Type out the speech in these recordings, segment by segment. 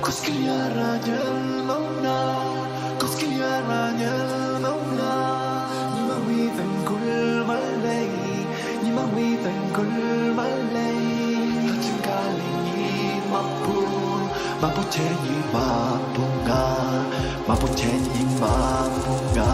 Cosquillarra el mauna, cosquillarra el mauna. Ni ma vi tan kul malay, ni ma vi tan kul malay. Tachikali ni mapun, mapuchen ni mapunga, mapuchen ni mapunga.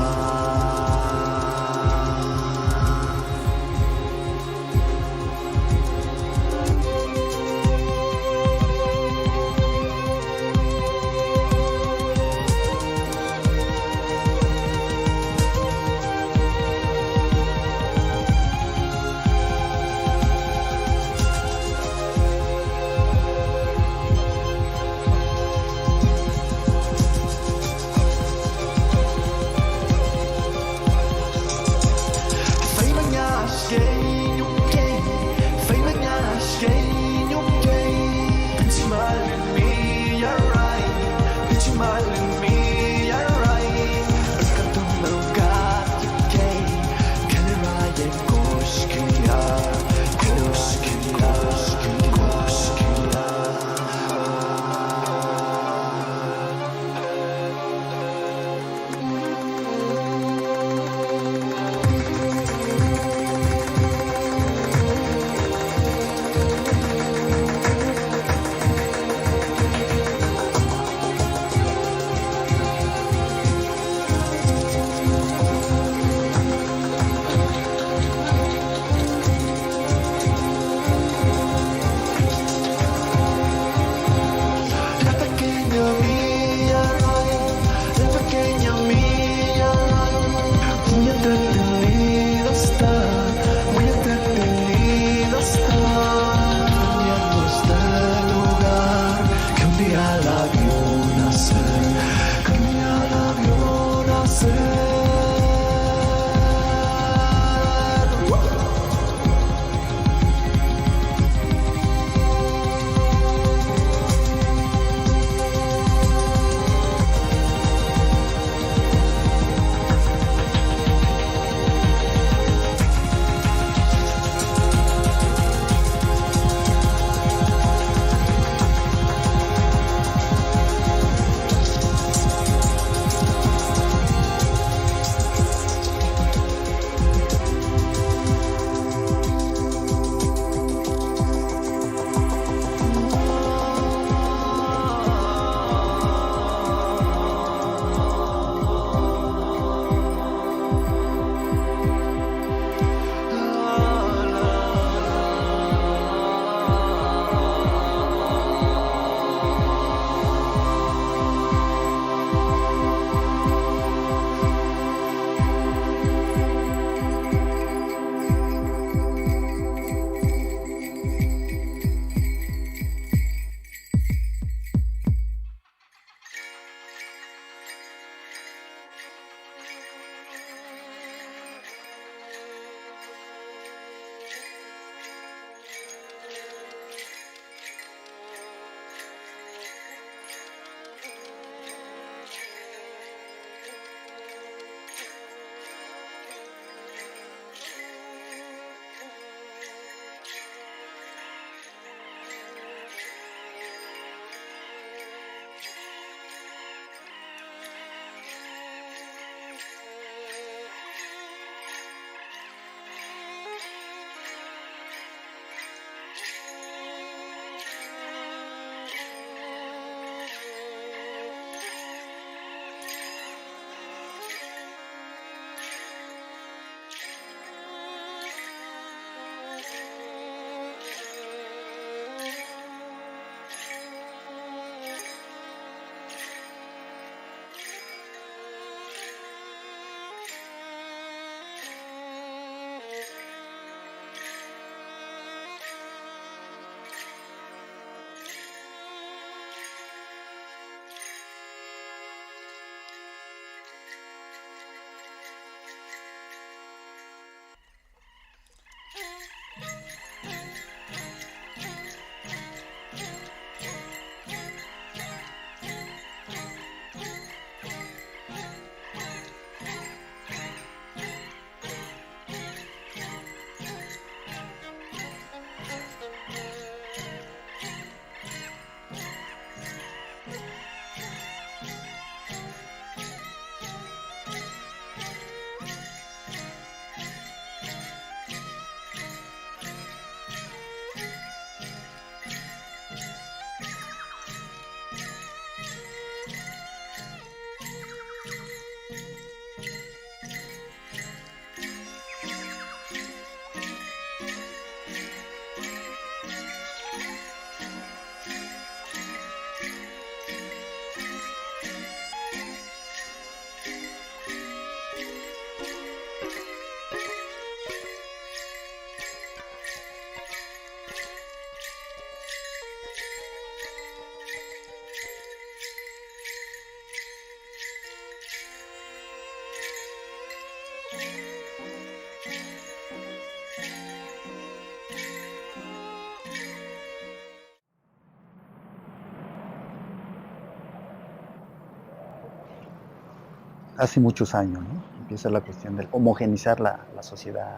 hace muchos años, ¿no? Empieza la cuestión de homogenizar la sociedad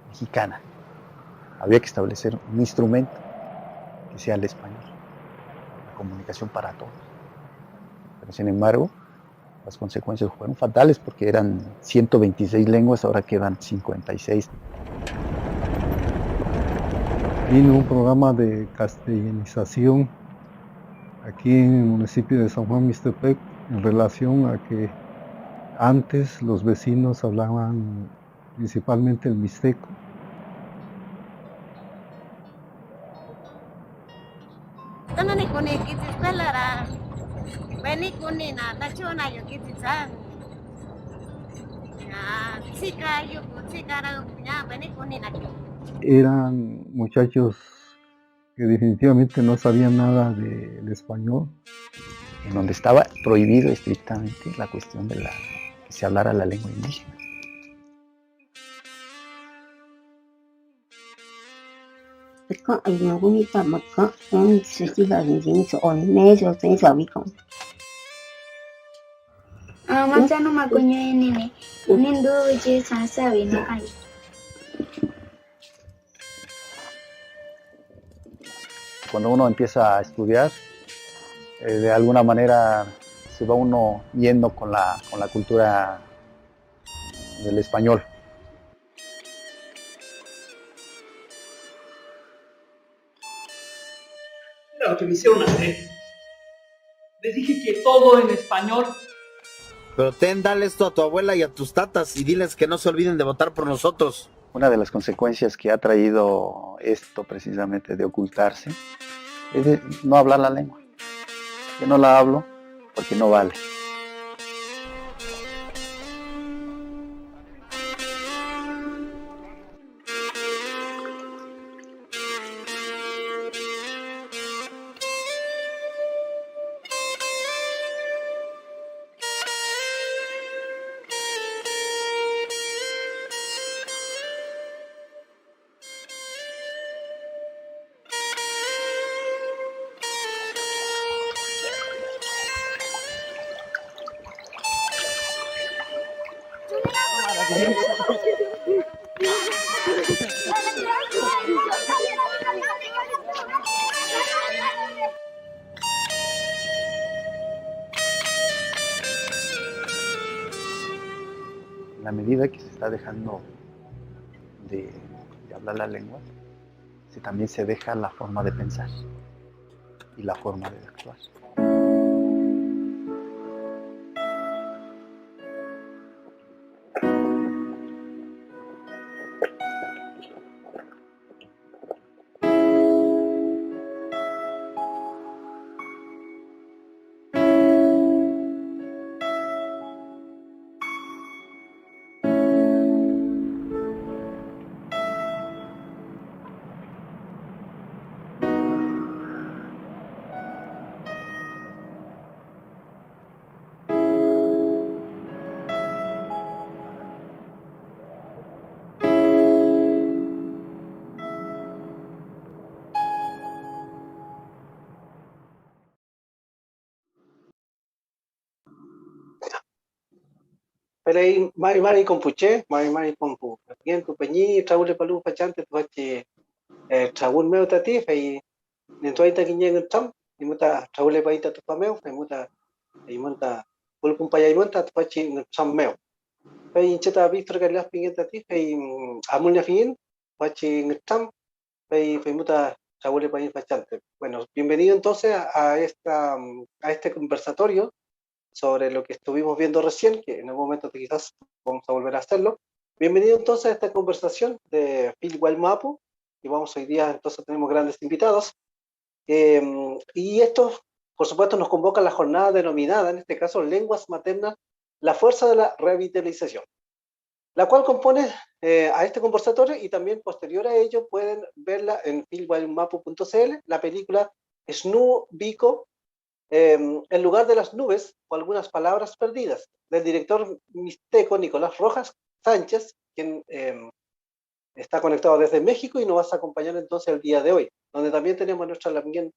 mexicana. Había que establecer un instrumento que sea el español, la comunicación para todos. Pero sin embargo, las consecuencias fueron fatales porque eran 126 lenguas, ahora quedan 56. Vino un programa de castellanización aquí en el municipio de San Juan Mixtepec en relación a que antes los vecinos hablaban principalmente el mixteco. Eran muchachos que definitivamente no sabían nada del español. En donde estaba prohibido estrictamente la cuestión de que se hablara la lengua indígena. Cuando uno empieza a estudiar, de alguna manera se va uno yendo con la cultura del español. Era lo que me hicieron hacer. Les dije que todo en español. Pero dale esto a tu abuela y a tus tatas y diles que no se olviden de votar por nosotros. Una de las consecuencias que ha traído esto precisamente de ocultarse es de no hablar la lengua. Yo no la hablo porque no vale. En la medida que se está dejando de hablar la lengua, también se deja la forma de pensar y la forma de actuar. Pero mari compuche, mari compu. Bien tu peñi, traule palu pachante tu hache traun meu tati fai nentu aita kinyeng tam, imuta traule paita tu pameu, fai muta imunta pulpum paya imunta tu hache ngam meu. Fai cheta Víctor Carlos pingin tati fai amulnya fin, hache ngam, fai muta traule paita pachante. Bueno, bienvenido entonces a este conversatorio sobre lo que estuvimos viendo recién, que en algún momento quizás vamos a volver a hacerlo. Bienvenido entonces a esta conversación de Phil Mapu, y vamos hoy día, entonces tenemos grandes invitados, y esto, por supuesto, nos convoca a la jornada denominada, en este caso, Lenguas Maternas, la fuerza de la revitalización, la cual compone a este conversatorio, y también posterior a ello pueden verla en philwildmapu.cl, la película Snu Biko, En lugar de las nubes o algunas palabras perdidas, del director mixteco Nicolás Rojas Sánchez, quien está conectado desde México y nos vas a acompañar entonces el día de hoy, donde también tenemos a nuestra también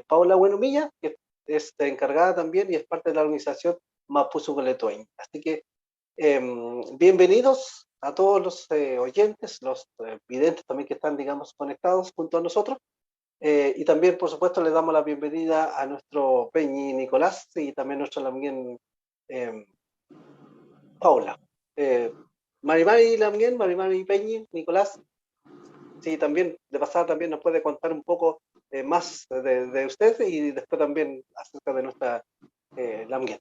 Paula Buenumilla, que es encargada también y es parte de la organización Mapuzugoletueñ. Así que bienvenidos a todos los oyentes, los videntes también que están, digamos, conectados junto a nosotros. Y también, por supuesto, le damos la bienvenida a nuestro Peñi Nicolás y también nuestra también Paula. Marimari también, Marimari Peñi, Nicolás. Sí, también, de pasada también nos puede contar un poco más de usted y después también acerca de nuestra Lamguien.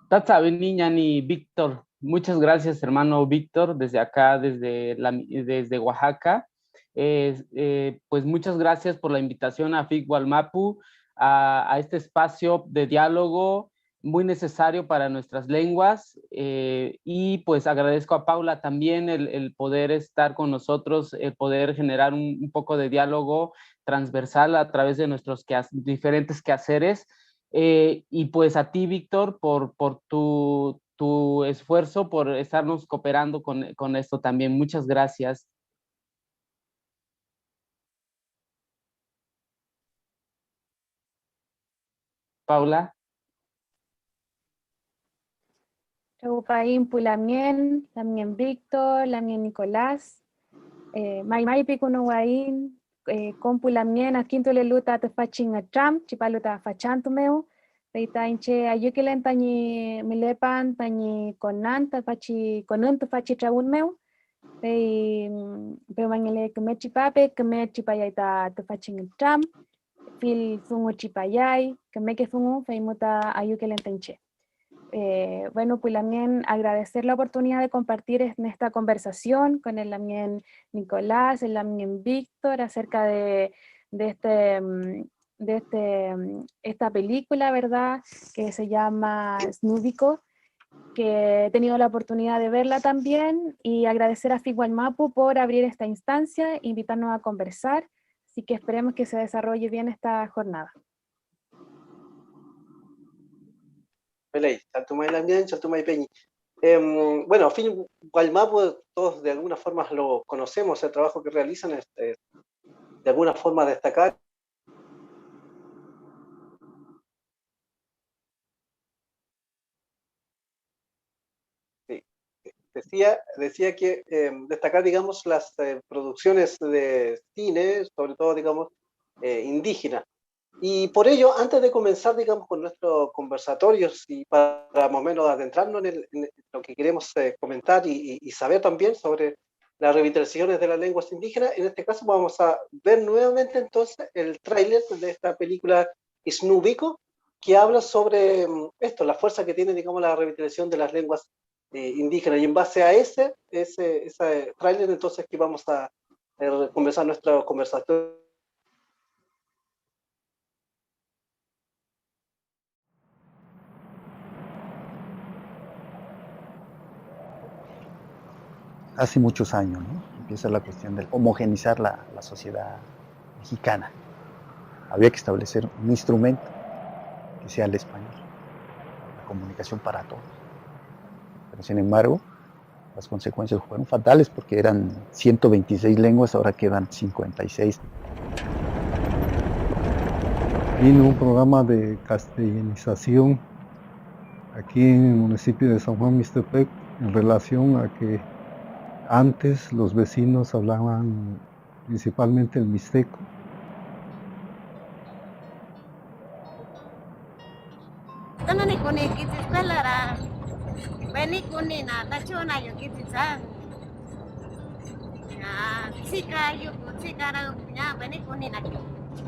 Tatsabe niña ni Víctor. Muchas gracias, hermano Víctor, desde acá, desde Oaxaca. Pues muchas gracias por la invitación a FIC Gualmapu, a este espacio de diálogo muy necesario para nuestras lenguas. Y pues agradezco a Paula también el poder estar con nosotros, el poder generar un poco de diálogo transversal a través de nuestros diferentes quehaceres. Y pues a ti, Víctor, por tu esfuerzo, por estarnos cooperando con esto también. Muchas gracias. Paula. Chaupaín Pulamien, Lamien Víctor, Lamien Nicolás, Maimai Picunuaín, Compulamien, Aquintole Luta te fachin a Tram, Chipaluta fachantumeu, Peita inche ayukilen tañi milepan, tañi conan, ta fachi conan tu fachi traunmeu, pe mangele keme chipape, keme chipayaita te fachin a Tram, fil fungu chipayay, keme que fungu, feimuta ayukilen tanche. Bueno, pues también agradecer la oportunidad de compartir en esta conversación con el también Nicolás, el también Víctor, acerca de esta película, ¿verdad? Que se llama Snúbico, que he tenido la oportunidad de verla también, y agradecer a FIC Mapu por abrir esta instancia, invitarnos a conversar, así que esperemos que se desarrolle bien esta jornada. Peley, Chaltumay Lamien, Chaltumay Peñi. Bueno, Film Gualmapu, todos de alguna forma lo conocemos, el trabajo que realizan es de alguna forma destacar. Sí, decía que destacar, digamos, las producciones de cine, sobre todo, digamos, indígenas. Y por ello, antes de comenzar, digamos, con nuestros conversatorios y para más o menos adentrarnos en lo que queremos comentar y saber también sobre las revitalizaciones de las lenguas indígenas, en este caso vamos a ver nuevamente entonces el tráiler de esta película Snúbico, que habla sobre esto, la fuerza que tiene, digamos, la revitalización de las lenguas indígenas. Y en base a ese tráiler, entonces, que vamos a comenzar nuestra conversación. Hace muchos años, ¿no? Empieza la cuestión de homogenizar la sociedad mexicana. Había que establecer un instrumento que sea el español, la comunicación para todos. Pero sin embargo, las consecuencias fueron fatales porque eran 126 lenguas, ahora quedan 56. Vino un programa de castellanización aquí en el municipio de San Juan Mixtepec en relación a que antes los vecinos hablaban principalmente el mixteco.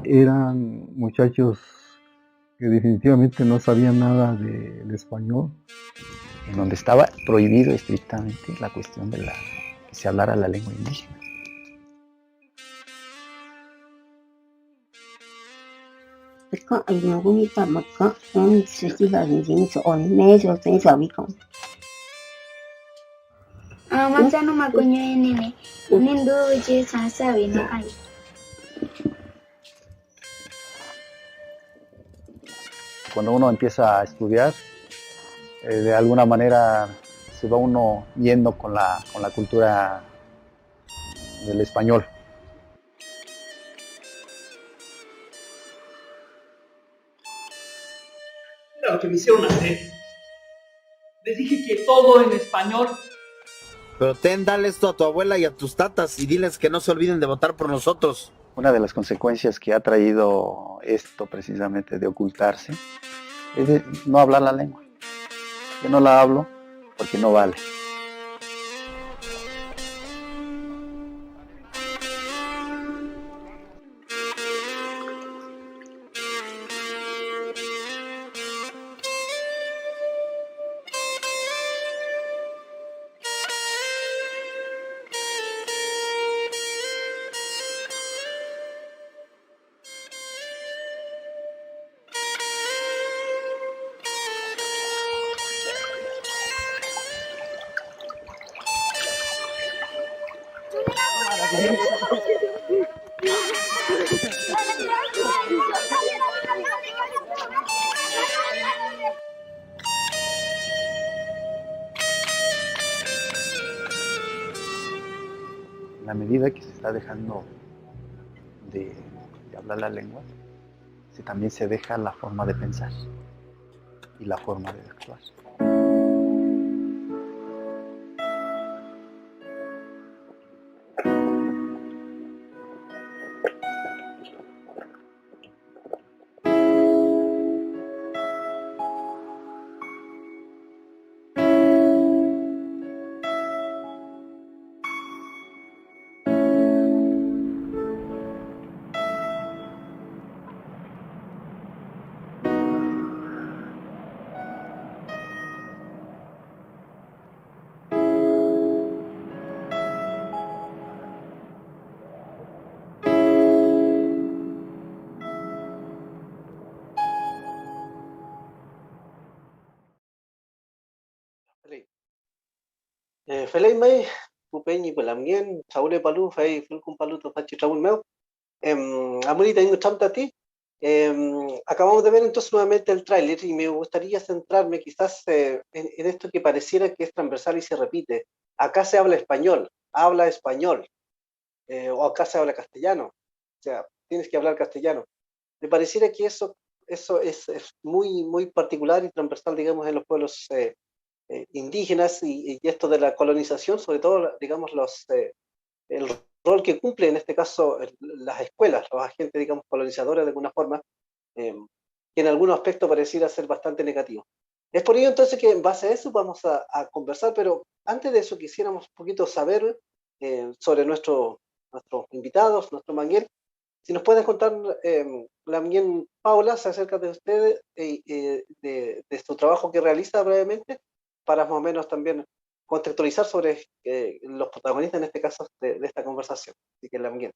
Eran muchachos que definitivamente no sabían nada del español. En donde estaba prohibido estrictamente la cuestión de que se hablara la lengua indígena. Cuando uno empieza a estudiar, de alguna manera se va uno yendo con la cultura del español. lo que me hicieron hacer. Les dije que todo en español. Pero dale esto a tu abuela y a tus tatas y diles que no se olviden de votar por nosotros. Una de las consecuencias que ha traído esto precisamente de ocultarse es de no hablar la lengua. Yo no la hablo porque no vale. En la medida que se está dejando de hablar la lengua, también se deja la forma de pensar y la forma de actuar. Felay may pupeñi pelamien chaule palu fai fulkum palu to fachi chaul meu. Amorita tengo chamtati. Acabamos de ver entonces nuevamente el tráiler y me gustaría centrarme quizás en esto que pareciera que es transversal y se repite. Acá se habla español, o acá se habla castellano, o sea, tienes que hablar castellano. Me pareciera que eso es muy, muy particular y transversal, digamos, en los pueblos indígenas y esto de la colonización, sobre todo, digamos, el rol que cumple en este caso las escuelas, los agentes, digamos, colonizadores de alguna forma, que en algunos aspectos pareciera ser bastante negativo. Es por ello entonces que en base a eso vamos a conversar, pero antes de eso quisiéramos un poquito saber sobre nuestros invitados, nuestro Manguel. Si nos pueden contar, también Paula, acerca de ustedes, de su trabajo que realiza brevemente, para más o menos también contextualizar sobre los protagonistas en este caso de esta conversación. Así que Lamien.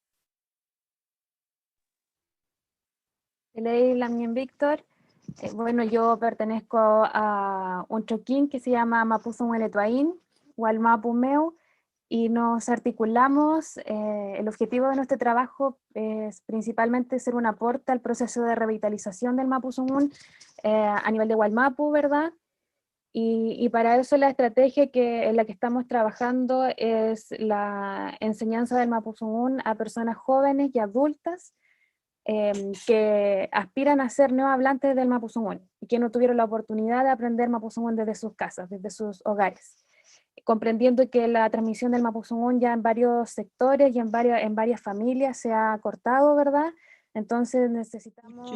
Leí Lamien Víctor. Bueno, yo pertenezco a un choquín que se llama Mapuzung Eletuaín, Walmapu Meu, y nos articulamos. El objetivo de nuestro trabajo es principalmente ser un aporte al proceso de revitalización del Mapuzungún a nivel de Walmapu, ¿verdad? Y para eso la estrategia en la que estamos trabajando es la enseñanza del Mapuzungún a personas jóvenes y adultas que aspiran a ser neohablantes del Mapuzungún y que no tuvieron la oportunidad de aprender Mapuzungún desde sus casas, desde sus hogares, comprendiendo que la transmisión del Mapuzungún ya en varios sectores y en varias familias se ha cortado, ¿verdad? Entonces necesitamos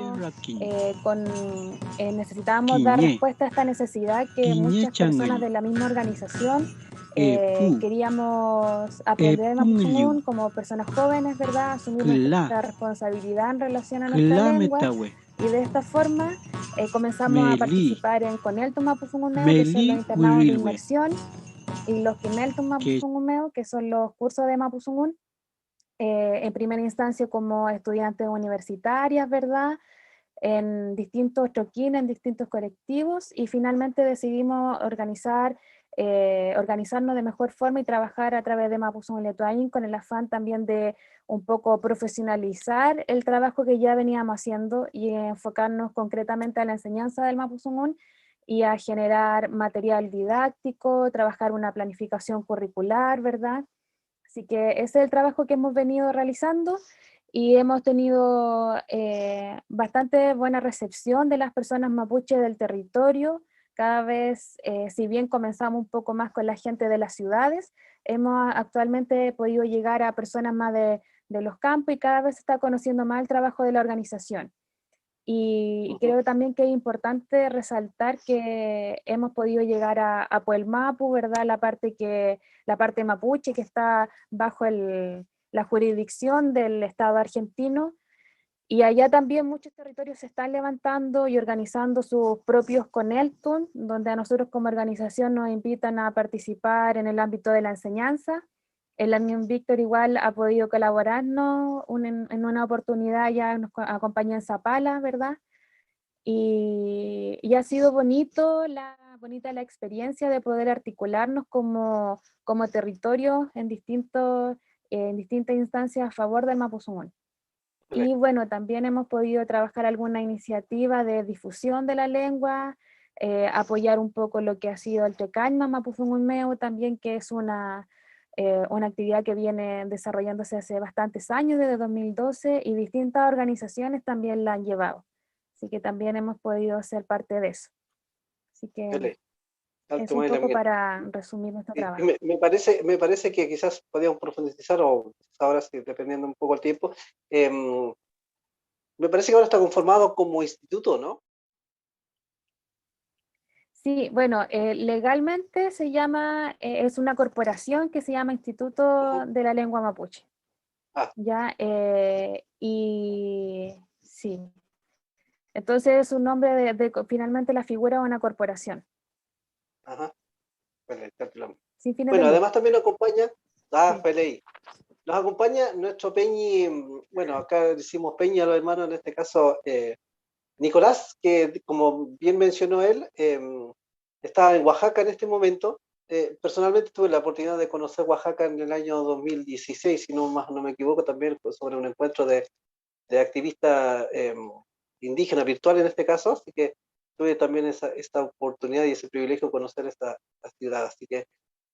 dar respuesta a esta necesidad que muchas personas de la misma organización queríamos aprender el Mapuzungún como personas jóvenes, ¿verdad? Asumir nuestra responsabilidad en relación a nuestra lengua. Y de esta forma comenzamos a participar en Conelto Mapuzungún Meu, que son los internados de inmersión, y los Quinelto Mapuzungún Meu, que son los cursos de Mapuzungún, en primera instancia como estudiantes universitarias, ¿verdad? En distintos choquines, en distintos colectivos, y finalmente decidimos organizarnos de mejor forma y trabajar a través de Mapuzungún Eletuaín con el afán también de un poco profesionalizar el trabajo que ya veníamos haciendo y enfocarnos concretamente a la enseñanza del Mapuzungún y a generar material didáctico, trabajar una planificación curricular, ¿verdad? Así que ese es el trabajo que hemos venido realizando y hemos tenido bastante buena recepción de las personas mapuche del territorio. Cada vez, si bien comenzamos un poco más con la gente de las ciudades, hemos actualmente podido llegar a personas más de los campos y cada vez se está conociendo más el trabajo de la organización. Y creo también que es importante resaltar que hemos podido llegar a Puelmapu, ¿verdad? La parte mapuche que está bajo la jurisdicción del Estado argentino. Y allá también muchos territorios se están levantando y organizando sus propios CONELTUN, donde a nosotros como organización nos invitan a participar en el ámbito de la enseñanza. El Lamien Víctor igual ha podido colaborarnos en una oportunidad, ya nos acompañó en Zapala, ¿verdad? Y ha sido bonita la experiencia de poder articularnos como territorio en distintas instancias a favor del Mapuzungún. Y bueno, también hemos podido trabajar alguna iniciativa de difusión de la lengua, apoyar un poco lo que ha sido el Tecañma Mapuzungún también, que es una actividad que viene desarrollándose hace bastantes años, desde 2012, y distintas organizaciones también la han llevado. Así que también hemos podido ser parte de eso. Así que es un poco para resumir nuestro trabajo. Me parece que quizás podríamos profundizar, o ahora sí, dependiendo un poco el tiempo. Me parece que ahora está conformado como instituto, ¿no? Sí, bueno, legalmente se llama, es una corporación que se llama Instituto de la Lengua Mapuche. Ya, y sí. Entonces es un nombre finalmente la figura de una corporación. Ajá. Sin fines bueno, de además lucro. también nos acompaña, nos acompaña nuestro Peñi, bueno, acá decimos Peñi a los hermanos, en este caso Nicolás, que como bien mencionó él, está en Oaxaca en este momento. Personalmente tuve la oportunidad de conocer Oaxaca en el año 2016, si no me equivoco, también sobre un encuentro de activistas indígenas virtual en este caso, así que tuve también esta oportunidad y ese privilegio de conocer esta ciudad. Así que,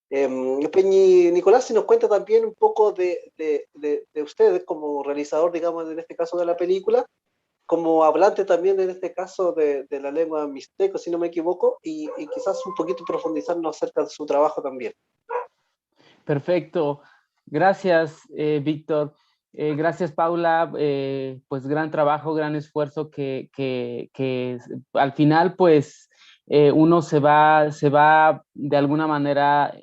Peñi, Nicolás, si nos cuenta también un poco de usted como realizador, digamos, en este caso de la película, como hablante también en este caso de la lengua mixteco, si no me equivoco, y quizás un poquito profundizarnos acerca de su trabajo también. Perfecto. Gracias, Víctor. Gracias, Paula. Pues gran trabajo, gran esfuerzo que al final, pues, uno se va de alguna manera,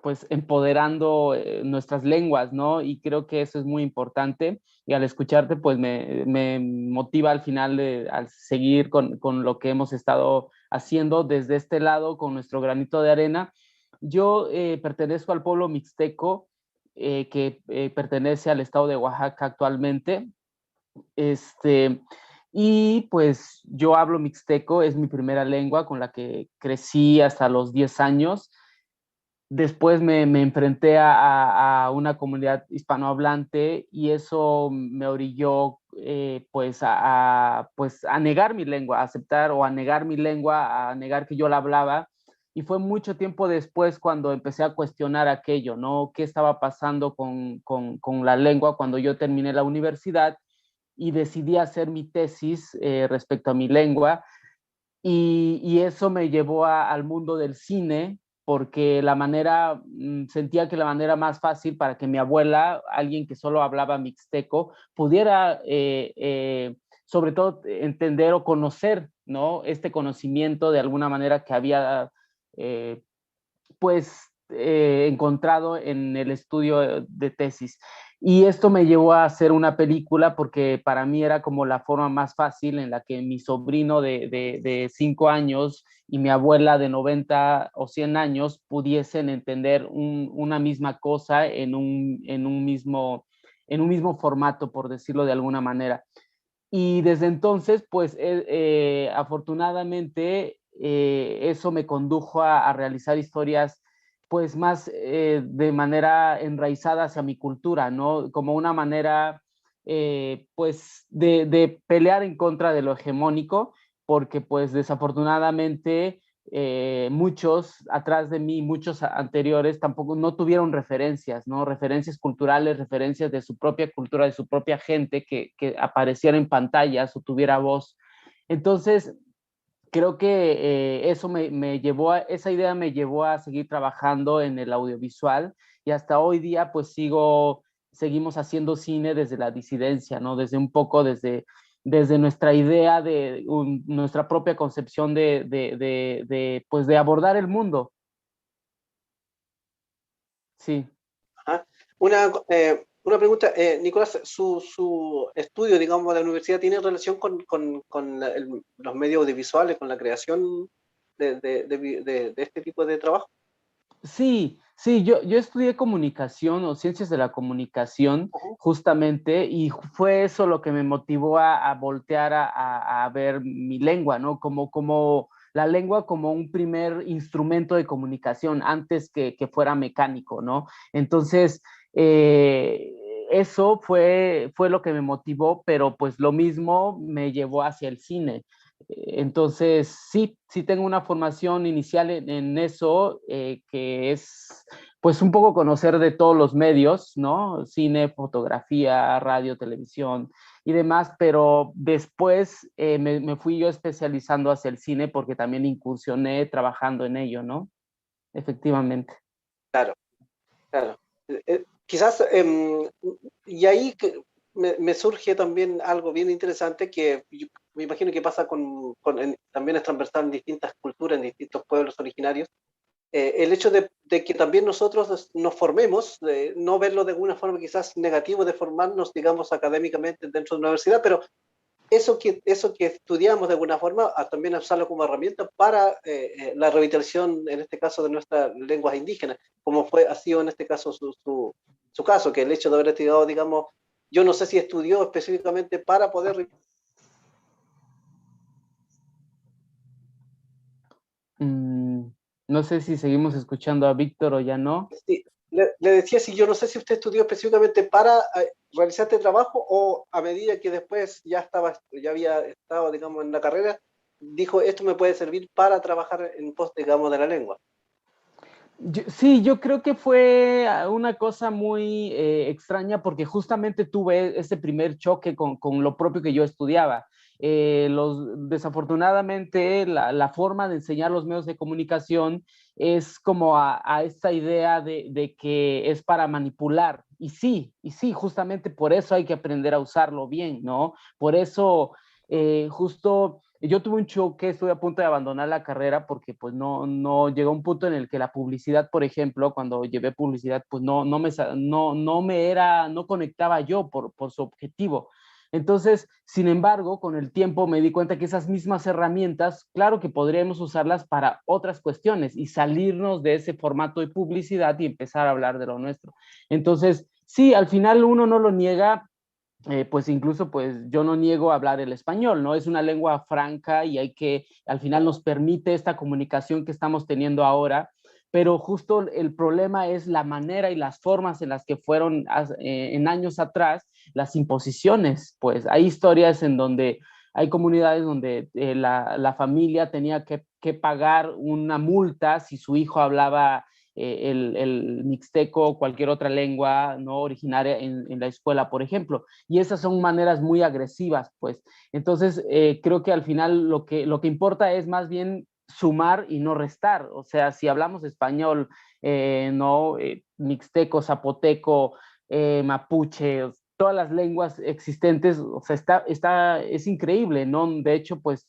pues, empoderando nuestras lenguas, ¿no? Y creo que eso es muy importante. Y al escucharte, pues, me motiva al final al seguir con lo que hemos estado haciendo desde este lado, con nuestro granito de arena. Yo pertenezco al pueblo mixteco, que pertenece al estado de Oaxaca actualmente. Y pues yo hablo mixteco, es mi primera lengua con la que crecí hasta los 10 años. Después me enfrenté a una comunidad hispanohablante y eso me orilló pues a negar mi lengua, a aceptar o a negar mi lengua, a negar que yo la hablaba. Y fue mucho tiempo después cuando empecé a cuestionar aquello, ¿no? ¿Qué estaba pasando con la lengua cuando yo terminé la universidad y decidí hacer mi tesis respecto a mi lengua? Y eso me llevó al mundo del cine, porque sentía que la manera más fácil para que mi abuela, alguien que solo hablaba mixteco, pudiera sobre todo entender o conocer, ¿no? Este conocimiento de alguna manera que había encontrado en el estudio de tesis. Y esto me llevó a hacer una película porque para mí era como la forma más fácil en la que mi sobrino de 5 años y mi abuela de 90 o 100 años pudiesen entender una misma cosa en un mismo formato, por decirlo de alguna manera. Y desde entonces, pues afortunadamente, eso me condujo a realizar historias pues más de manera enraizada hacia mi cultura, ¿no? Como una manera pues de pelear en contra de lo hegemónico, porque pues desafortunadamente muchos atrás de mí, muchos anteriores, tampoco no tuvieron referencias, ¿no? Referencias culturales, referencias de su propia cultura, de su propia gente que apareciera en pantallas o tuviera voz. Entonces, creo que eso me llevó esa idea me llevó a seguir trabajando en el audiovisual y hasta hoy día pues seguimos haciendo cine desde la disidencia, ¿no? Desde un poco desde nuestra idea nuestra propia concepción pues de abordar el mundo. Sí. Ajá. Una pregunta, Nicolás, ¿su estudio, digamos, de la universidad tiene relación con los medios audiovisuales, con la creación de este tipo de trabajo? Sí, yo estudié comunicación o ciencias de la comunicación Ujú. justamente y fue eso lo que me motivó a voltear a ver mi lengua, ¿no? Como la lengua como un primer instrumento de comunicación antes que fuera mecánico, ¿no? Entonces, eso fue lo que me motivó, pero pues lo mismo me llevó hacia el cine. Entonces, sí tengo una formación inicial en eso, que es pues un poco conocer de todos los medios, ¿no? Cine, fotografía, radio, televisión y demás, pero después me fui yo especializando hacia el cine porque también incursioné trabajando en ello, ¿no? Efectivamente. Claro, claro. Quizás, y ahí me surge también algo bien interesante que me imagino que pasa también es transversal en distintas culturas, en distintos pueblos originarios. El hecho de que también nosotros nos formemos, no verlo de alguna forma quizás negativo de formarnos, digamos, académicamente dentro de una universidad, pero eso que estudiamos de alguna forma, también usarlo como herramienta para la revitalización, en este caso, de nuestras lenguas indígenas, como ha sido en este caso su caso, que el hecho de haber estudiado, digamos, yo no sé si estudió específicamente para poder... No sé si seguimos escuchando a Víctor o ya no. Sí, le decía si yo no sé si usted estudió específicamente para realizar este trabajo o a medida que después ya había estado, digamos, en la carrera, dijo, esto me puede servir para trabajar en pos, digamos, de la lengua. Sí, yo creo que fue una cosa muy extraña porque justamente tuve ese primer choque con lo propio que yo estudiaba. Desafortunadamente, la forma de enseñar los medios de comunicación es como a esta idea de que es para manipular. Y sí, justamente por eso hay que aprender a usarlo bien, ¿no? Por eso, justo yo tuve un choque, estuve a punto de abandonar la carrera porque pues no llegó un punto en el que la publicidad, por ejemplo, cuando llevé publicidad, pues no conectaba yo por su objetivo. Entonces, sin embargo, con el tiempo me di cuenta que esas mismas herramientas, claro que podríamos usarlas para otras cuestiones y salirnos de ese formato de publicidad y empezar a hablar de lo nuestro. Entonces, sí, al final uno no lo niega, pues incluso pues yo no niego hablar el español, ¿no? Es una lengua franca y al final nos permite esta comunicación que estamos teniendo ahora, pero justo el problema es la manera y las formas en las que fueron en años atrás las imposiciones, pues hay historias en donde hay comunidades donde la familia tenía que pagar una multa si su hijo hablaba el mixteco o cualquier otra lengua no originaria en la escuela, por ejemplo. Y esas son maneras muy agresivas, pues. Entonces, creo que al final lo que importa es más bien sumar y no restar. O sea, si hablamos español, mixteco, zapoteco, mapuche, todas las lenguas existentes, o sea, es increíble, ¿no? De hecho, pues,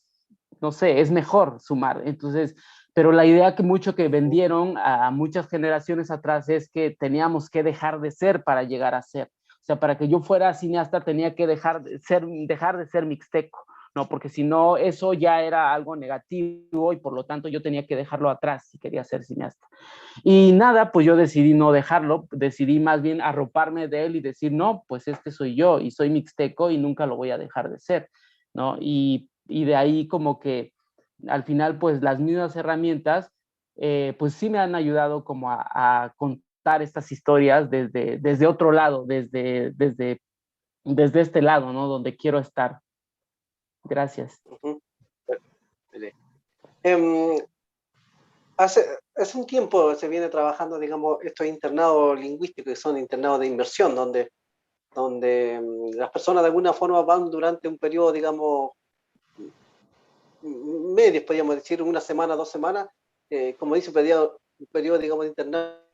no sé, es mejor sumar. Entonces, pero la idea que vendieron a muchas generaciones atrás es que teníamos que dejar de ser para llegar a ser. O sea, para que yo fuera cineasta tenía que dejar de ser mixteco, ¿no? Porque si no, eso ya era algo negativo y por lo tanto yo tenía que dejarlo atrás si quería ser cineasta. Y nada, pues yo decidí no dejarlo, decidí más bien arroparme de él y decir, no, pues este soy yo y soy mixteco y nunca lo voy a dejar de ser, ¿no? Y de ahí como que al final, pues las mismas herramientas, pues sí me han ayudado como a contar estas historias desde otro lado, desde este lado, ¿no? Donde quiero estar. Gracias. Uh -huh. hace un tiempo se viene trabajando, digamos, estos internados lingüísticos, que son internados de inmersión, donde las personas de alguna forma van durante un periodo, digamos, medios, podríamos decir, una semana, 2 semanas, como dice, un periodo, digamos, de internado.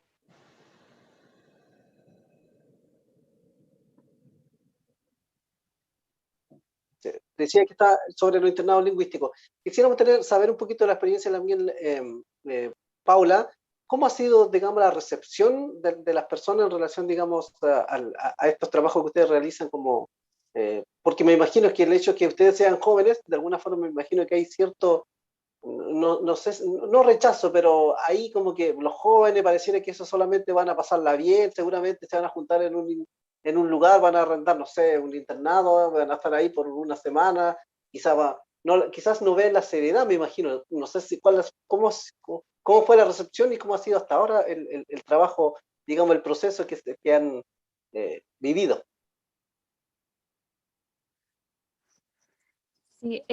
Decía que está sobre los internados lingüísticos. Quisiéramos saber un poquito de la experiencia también, Paula, ¿cómo ha sido, digamos, la recepción de las personas en relación, digamos, a estos trabajos que ustedes realizan como... porque me imagino que el hecho de que ustedes sean jóvenes, de alguna forma me imagino que hay cierto, no sé, no rechazo, pero ahí como que los jóvenes pareciera que eso solamente van a pasarla bien, seguramente se van a juntar en un lugar, van a arrendar, no sé, un internado, van a estar ahí por una semana, quizás no ven la seriedad, me imagino, no sé si cómo fue la recepción y cómo ha sido hasta ahora el trabajo, digamos, el proceso que han vivido. Sí,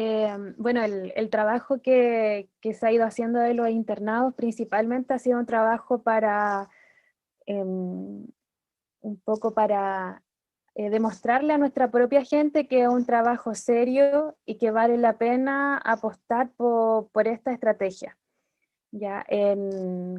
bueno, el trabajo que se ha ido haciendo de los internados principalmente ha sido un trabajo para, un poco para demostrarle a nuestra propia gente que es un trabajo serio y que vale la pena apostar por esta estrategia. Ya,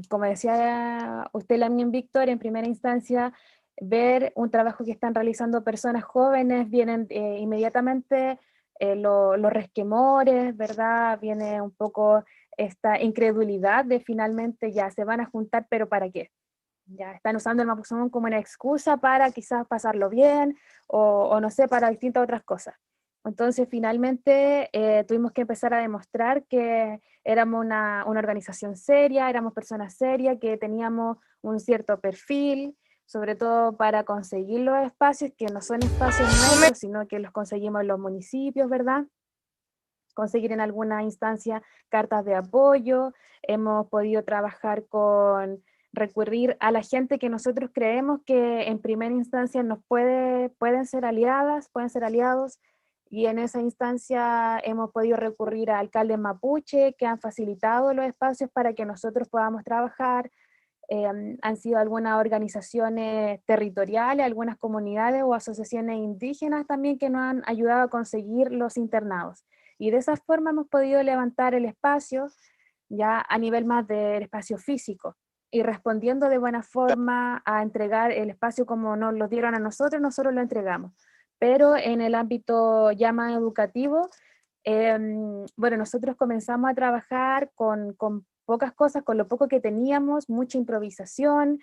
como decía usted, Lamien Víctor, en primera instancia, ver un trabajo que están realizando personas jóvenes, vienen inmediatamente los resquemores, ¿verdad? Viene un poco esta incredulidad de finalmente ya se van a juntar, pero ¿para qué? Ya están usando el Mapuzungún como una excusa para quizás pasarlo bien o no sé, para distintas otras cosas. Entonces, finalmente tuvimos que empezar a demostrar que éramos una organización seria, éramos personas serias, que teníamos un cierto perfil, sobre todo para conseguir los espacios, que no son espacios nuestros, sino que los conseguimos en los municipios, ¿verdad? Conseguir en alguna instancia cartas de apoyo, hemos podido trabajar con recurrir a la gente que nosotros creemos que en primera instancia pueden ser aliadas, pueden ser aliados, y en esa instancia hemos podido recurrir a alcaldes mapuche que han facilitado los espacios para que nosotros podamos trabajar. Han sido algunas organizaciones territoriales, algunas comunidades o asociaciones indígenas también que nos han ayudado a conseguir los internados. Y de esa forma hemos podido levantar el espacio ya a nivel más del espacio físico y respondiendo de buena forma a entregar el espacio como nos lo dieron a nosotros, nosotros lo entregamos. Pero en el ámbito ya más educativo, bueno, nosotros comenzamos a trabajar con pocas cosas, con lo poco que teníamos, mucha improvisación,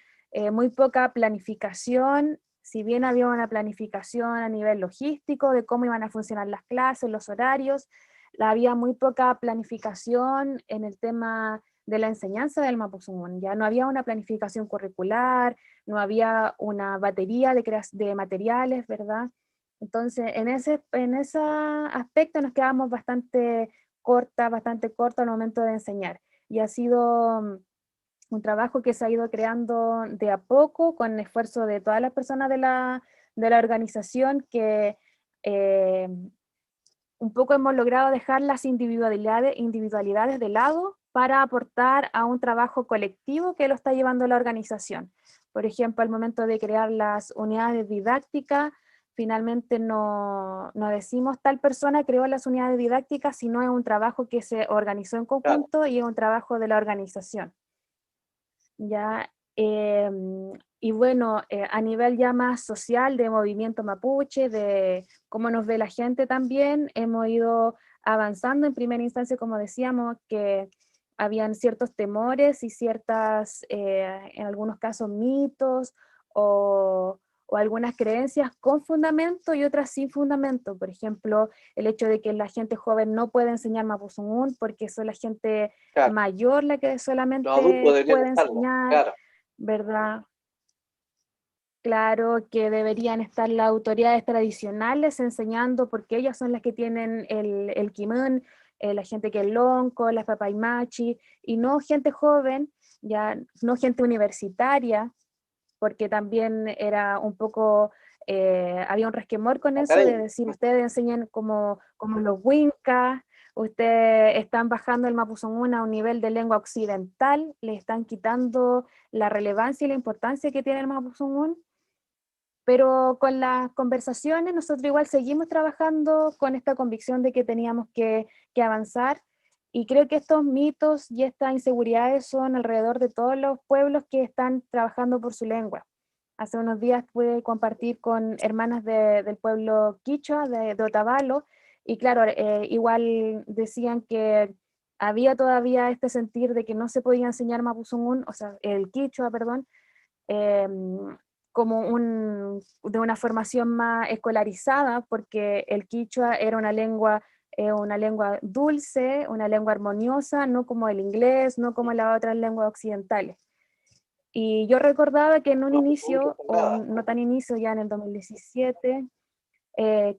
muy poca planificación. Si bien había una planificación a nivel logístico de cómo iban a funcionar las clases, los horarios, había muy poca planificación en el tema de la enseñanza del Mapuzungún. Ya no había una planificación curricular, no había una batería de materiales, ¿verdad? Entonces, en ese aspecto nos quedamos bastante corto al momento de enseñar. Y ha sido un trabajo que se ha ido creando de a poco, con el esfuerzo de todas las personas de la organización, que un poco hemos logrado dejar las individualidades de lado para aportar a un trabajo colectivo que lo está llevando la organización. Por ejemplo, al momento de crear las unidades didácticas, finalmente no decimos tal persona creó las unidades didácticas, sino es un trabajo que se organizó en conjunto y es un trabajo de la organización. Ya, y bueno, a nivel ya más social de movimiento mapuche, de cómo nos ve la gente también, hemos ido avanzando en primera instancia, como decíamos, que habían ciertos temores y ciertas, en algunos casos, mitos o algunas creencias con fundamento y otras sin fundamento. Por ejemplo, el hecho de que la gente joven no puede enseñar Mapuzungún porque es la gente mayor la que solamente Los adultos deberían puede estarlo, enseñar, claro. ¿verdad? Claro que deberían estar las autoridades tradicionales enseñando porque ellas son las que tienen el kimón, la gente que es lonco, las papaymachi, y no gente joven, ya no gente universitaria, porque también era un poco, había un resquemor con eso de Académico. decir, ustedes enseñan como los wincas Ustedes están bajando el mapuzungún a un nivel de lengua occidental, le están quitando la relevancia y la importancia que tiene el mapuzungún, pero con las conversaciones nosotros igual seguimos trabajando con esta convicción de que teníamos que avanzar, y creo que estos mitos y estas inseguridades son alrededor de todos los pueblos que están trabajando por su lengua. Hace unos días pude compartir con hermanas del pueblo quichua, de Otavalo, y claro, igual decían que había todavía este sentir de que no se podía enseñar mapuzungún, o sea, el quichua, perdón, como de una formación más escolarizada, porque el quichua era una lengua dulce, una lengua armoniosa, no como el inglés, no como las otras lenguas occidentales. Y yo recordaba que en un inicio, o no tan inicio, ya en el 2017,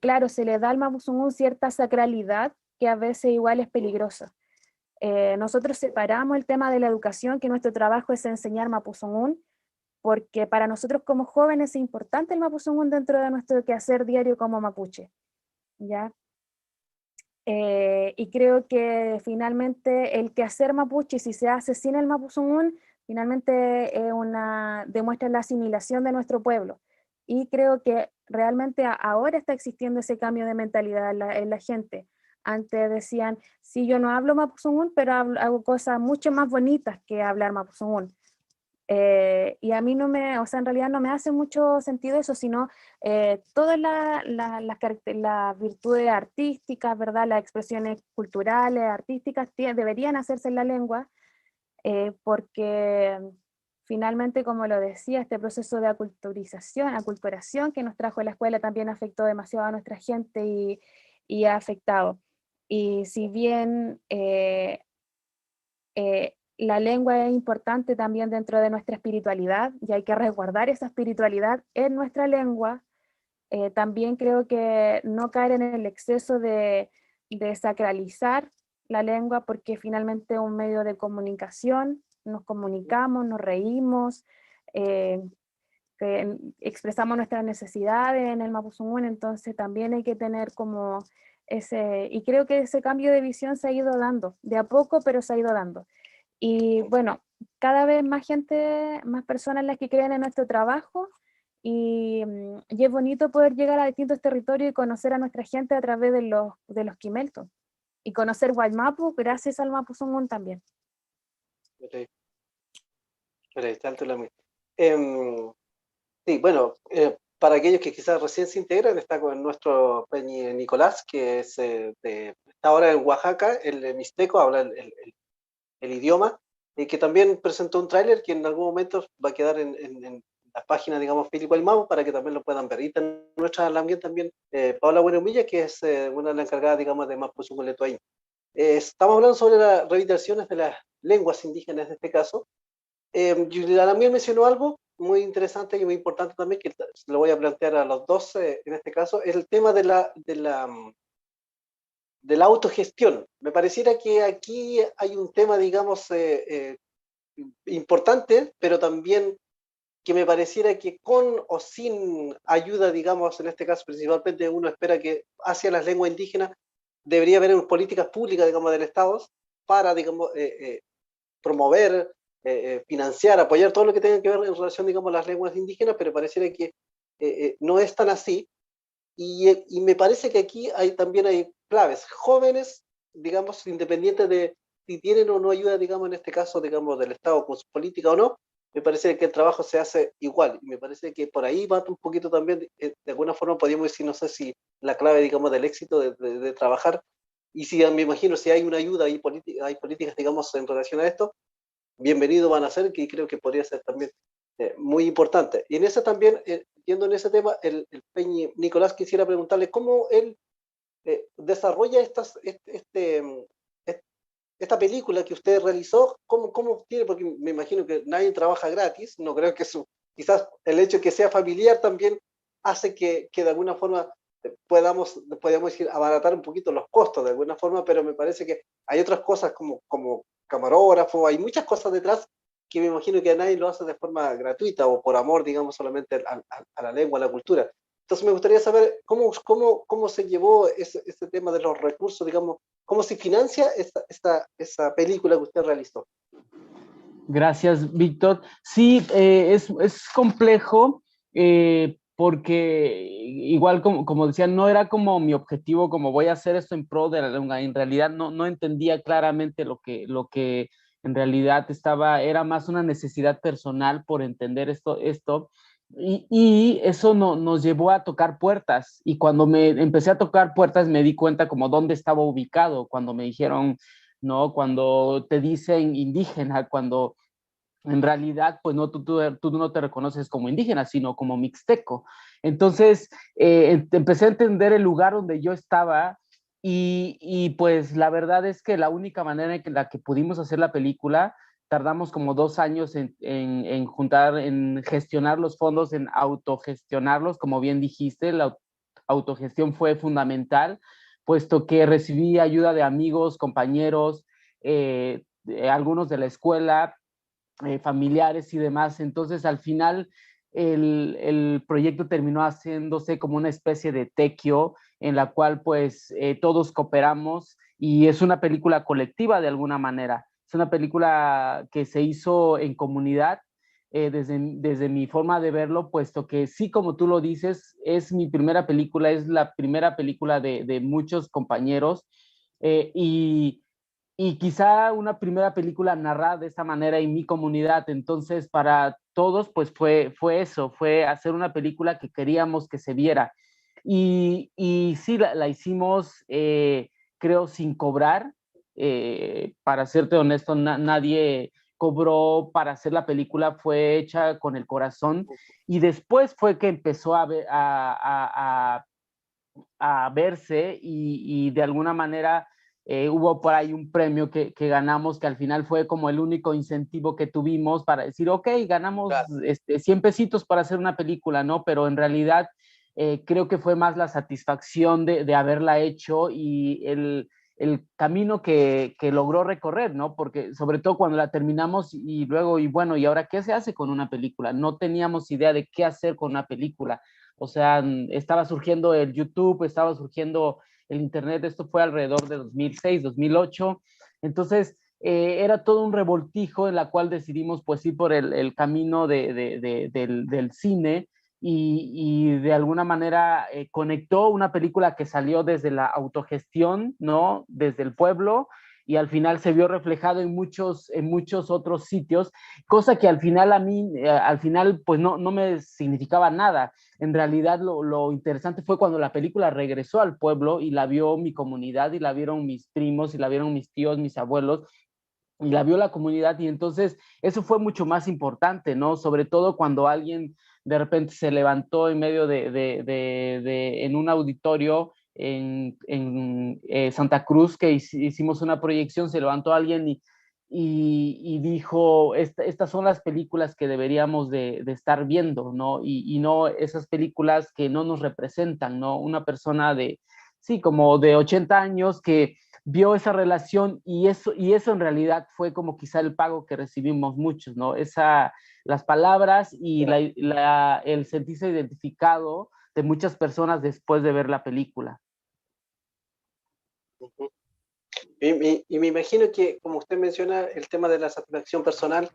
claro, se le da al mapuzungún cierta sacralidad que a veces igual es peligrosa. Nosotros separamos el tema de la educación, que nuestro trabajo es enseñar mapuzungún, porque para nosotros como jóvenes es importante el mapuzungún dentro de nuestro quehacer diario como mapuche, ¿ya? Y creo que finalmente el quehacer mapuche, si se hace sin el mapuzungún, finalmente demuestra la asimilación de nuestro pueblo. Y creo que realmente ahora está existiendo ese cambio de mentalidad en la gente. Antes decían, sí, yo no hablo mapuzungún, pero hago cosas mucho más bonitas que hablar mapuzungún. Y a mí no me, o sea, en realidad no me hace mucho sentido eso, sino todas las virtudes artísticas, ¿verdad? Las expresiones culturales, artísticas, deberían hacerse en la lengua, porque finalmente, como lo decía, este proceso de aculturación que nos trajo la escuela también afectó demasiado a nuestra gente y ha afectado. Y si bien la lengua es importante también dentro de nuestra espiritualidad y hay que resguardar esa espiritualidad en nuestra lengua, también creo que no caer en el exceso de sacralizar la lengua, porque finalmente es un medio de comunicación, nos comunicamos, nos reímos, expresamos nuestras necesidades en el mapuzungún, entonces también hay que tener como y creo que ese cambio de visión se ha ido dando, de a poco, pero se ha ido dando. Y bueno, cada vez más gente, más personas las que creen en nuestro trabajo, y es bonito poder llegar a distintos territorios y conocer a nuestra gente a través de los quimeltos, y conocer Guaymapu gracias al mapuzungún también. Sí, bueno, para aquellos que quizás recién se integran, está con nuestro Peñi Nicolás, que está ahora en Oaxaca, el mixteco, habla el idioma, y que también presentó un tráiler que en algún momento va a quedar en la página, digamos, Filipo el Mau, para que también lo puedan ver. Y nuestra también, Paula Buenumilla, que es una de las encargadas, digamos, de Mapuzungún Letuaín. Estamos hablando sobre las revitalizaciones de las lenguas indígenas en este caso. La Lamien mencionó algo muy interesante y muy importante también, que lo voy a plantear a los dos en este caso, es el tema de la autogestión. Me pareciera que aquí hay un tema, digamos, importante, pero también que me pareciera que con o sin ayuda, digamos, en este caso principalmente uno espera que hacia las lenguas indígenas debería haber políticas públicas, digamos, del Estado para, digamos, promover, financiar, apoyar todo lo que tenga que ver en relación, digamos, a las lenguas indígenas, pero pareciera que no es tan así. Y me parece que aquí también hay claves. Jóvenes, digamos, independientes de si tienen o no ayuda, digamos, en este caso, digamos, del Estado con su política o no, me parece que el trabajo se hace igual. Y me parece que por ahí va un poquito también, de alguna forma podríamos decir, no sé si la clave, digamos, del éxito de trabajar. Y si me imagino, si hay una ayuda y hay políticas, digamos, en relación a esto, bienvenido van a ser, que creo que podría ser también muy importante. Y en eso también, yendo en ese tema, el Peñi Nicolás quisiera preguntarle cómo él desarrolla esta película que usted realizó, cómo tiene, porque me imagino que nadie trabaja gratis, no creo que quizás el hecho de que sea familiar también hace que de alguna forma podamos decir, abaratar un poquito los costos de alguna forma, pero me parece que hay otras cosas como camarógrafo, hay muchas cosas detrás que me imagino que nadie lo hace de forma gratuita o por amor, digamos, solamente a la lengua, a la cultura. Entonces me gustaría saber cómo se llevó ese tema de los recursos, digamos, cómo se financia esa película que usted realizó. Gracias, Víctor. Sí, es complejo porque igual como decía, no era como mi objetivo, como voy a hacer esto en pro de la lengua. En realidad no entendía claramente lo que en realidad era más una necesidad personal por entender esto. Y eso nos llevó a tocar puertas. Y cuando me empecé a tocar puertas me di cuenta como dónde estaba ubicado, cuando me dijeron, ¿no? Cuando te dicen indígena, cuando en realidad, pues no, tú no te reconoces como indígena, sino como mixteco. Entonces, empecé a entender el lugar donde yo estaba y pues la verdad es que la única manera en la que pudimos hacer la película, tardamos como 2 años en juntar, en gestionar los fondos, en autogestionarlos, como bien dijiste, la autogestión fue fundamental, puesto que recibí ayuda de amigos, compañeros, algunos de la escuela, familiares y demás. Entonces, al final, el proyecto terminó haciéndose como una especie de tequio en la cual, pues, todos cooperamos y es una película colectiva de alguna manera. Es una película que se hizo en comunidad, desde mi forma de verlo, puesto que sí, como tú lo dices, es mi primera película, es la primera película de muchos compañeros y quizá una primera película narrada de esta manera en mi comunidad. Entonces, para todos, pues fue eso, fue hacer una película que queríamos que se viera. Y sí, la hicimos, creo, sin cobrar. Para serte honesto, nadie cobró para hacer la película, fue hecha con el corazón. Y después fue que empezó a verse y de alguna manera hubo por ahí un premio que ganamos, que al final fue como el único incentivo que tuvimos para decir, ok, ganamos 100 pesitos para hacer una película, ¿no? Pero en realidad creo que fue más la satisfacción de haberla hecho y el camino que logró recorrer, ¿no? Porque sobre todo cuando la terminamos y luego, y bueno, ¿y ahora qué se hace con una película? No teníamos idea de qué hacer con una película. O sea, estaba surgiendo el YouTube, estaba surgiendo el Internet, esto fue alrededor de 2006, 2008. Entonces, era todo un revoltijo en la cual decidimos pues ir por el camino del cine y de alguna manera conectó una película que salió desde la autogestión, ¿no? Desde el pueblo y al final se vio reflejado en muchos otros sitios, cosa que al final a mí, al final pues no me significaba nada. En realidad lo interesante fue cuando la película regresó al pueblo y la vio mi comunidad y la vieron mis primos y la vieron mis tíos, mis abuelos y la vio la comunidad y entonces eso fue mucho más importante, ¿no? Sobre todo cuando alguien de repente se levantó en medio en un auditorio en Santa Cruz que hicimos una proyección, se levantó alguien y dijo, estas son las películas que deberíamos de estar viendo, ¿no? Y no esas películas que no nos representan, ¿no? Una persona sí, como de 80 años que vio esa relación y eso en realidad fue como quizá el pago que recibimos muchos, ¿no? Las palabras y el sentirse identificado de muchas personas después de ver la película. Y me imagino que, como usted menciona, el tema de la satisfacción personal,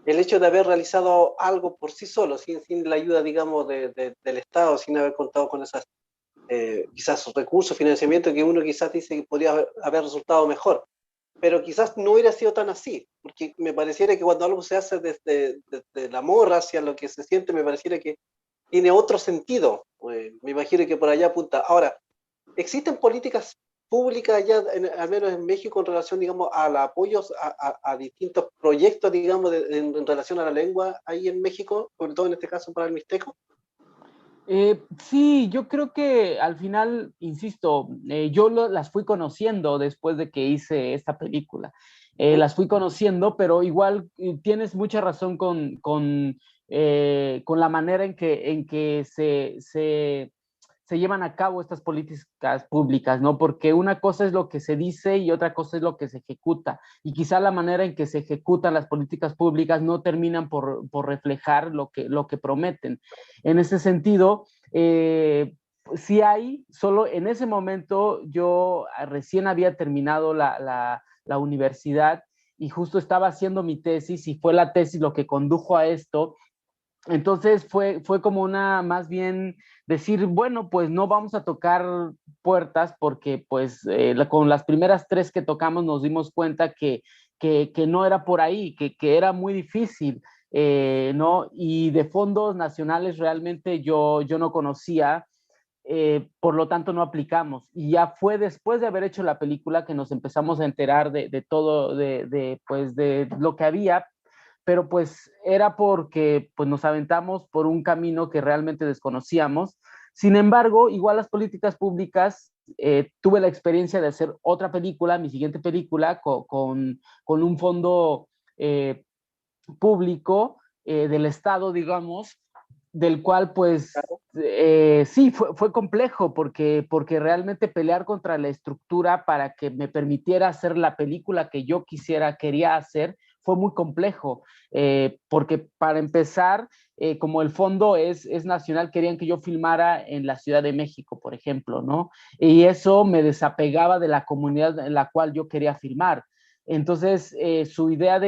el hecho de haber realizado algo por sí solo, sin la ayuda, digamos, del Estado, sin haber contado con esas quizás recursos, financiamiento que uno quizás dice que podría haber resultado mejor, pero quizás no hubiera sido tan así, porque me pareciera que cuando algo se hace desde el amor hacia lo que se siente, me pareciera que tiene otro sentido. Me imagino que por allá apunta. Ahora, ¿existen políticas públicas allá, al menos en México, en relación, digamos, al apoyo a distintos proyectos, digamos, en relación a la lengua ahí en México, sobre todo en este caso para el mixteco? Sí, yo creo que al final, insisto, yo las fui conociendo después de que hice esta película. Las fui conociendo, pero igual tienes mucha razón con la manera en que se llevan a cabo estas políticas públicas, ¿no? Porque una cosa es lo que se dice y otra cosa es lo que se ejecuta. Y quizá la manera en que se ejecutan las políticas públicas no terminan por reflejar lo que prometen. En ese sentido, sí hay, solo en ese momento yo recién había terminado la universidad y justo estaba haciendo mi tesis y fue la tesis lo que condujo a esto. Entonces fue como una, más bien decir, bueno, pues no vamos a tocar puertas porque pues con las primeras 3 que tocamos nos dimos cuenta que no era por ahí, que era muy difícil, ¿no? Y de fondos nacionales realmente yo no conocía, por lo tanto no aplicamos. Y ya fue después de haber hecho la película que nos empezamos a enterar de todo, pues de lo que había, pero pues era porque pues nos aventamos por un camino que realmente desconocíamos. Sin embargo, igual las políticas públicas, tuve la experiencia de hacer otra película, mi siguiente película, con un fondo público del Estado, digamos, del cual pues sí, fue complejo porque realmente pelear contra la estructura para que me permitiera hacer la película que yo quería hacer, fue muy complejo, porque para empezar, como el fondo es nacional, querían que yo filmara en la Ciudad de México, por ejemplo, ¿no? Y eso me desapegaba de la comunidad en la cual yo quería filmar. Entonces, su idea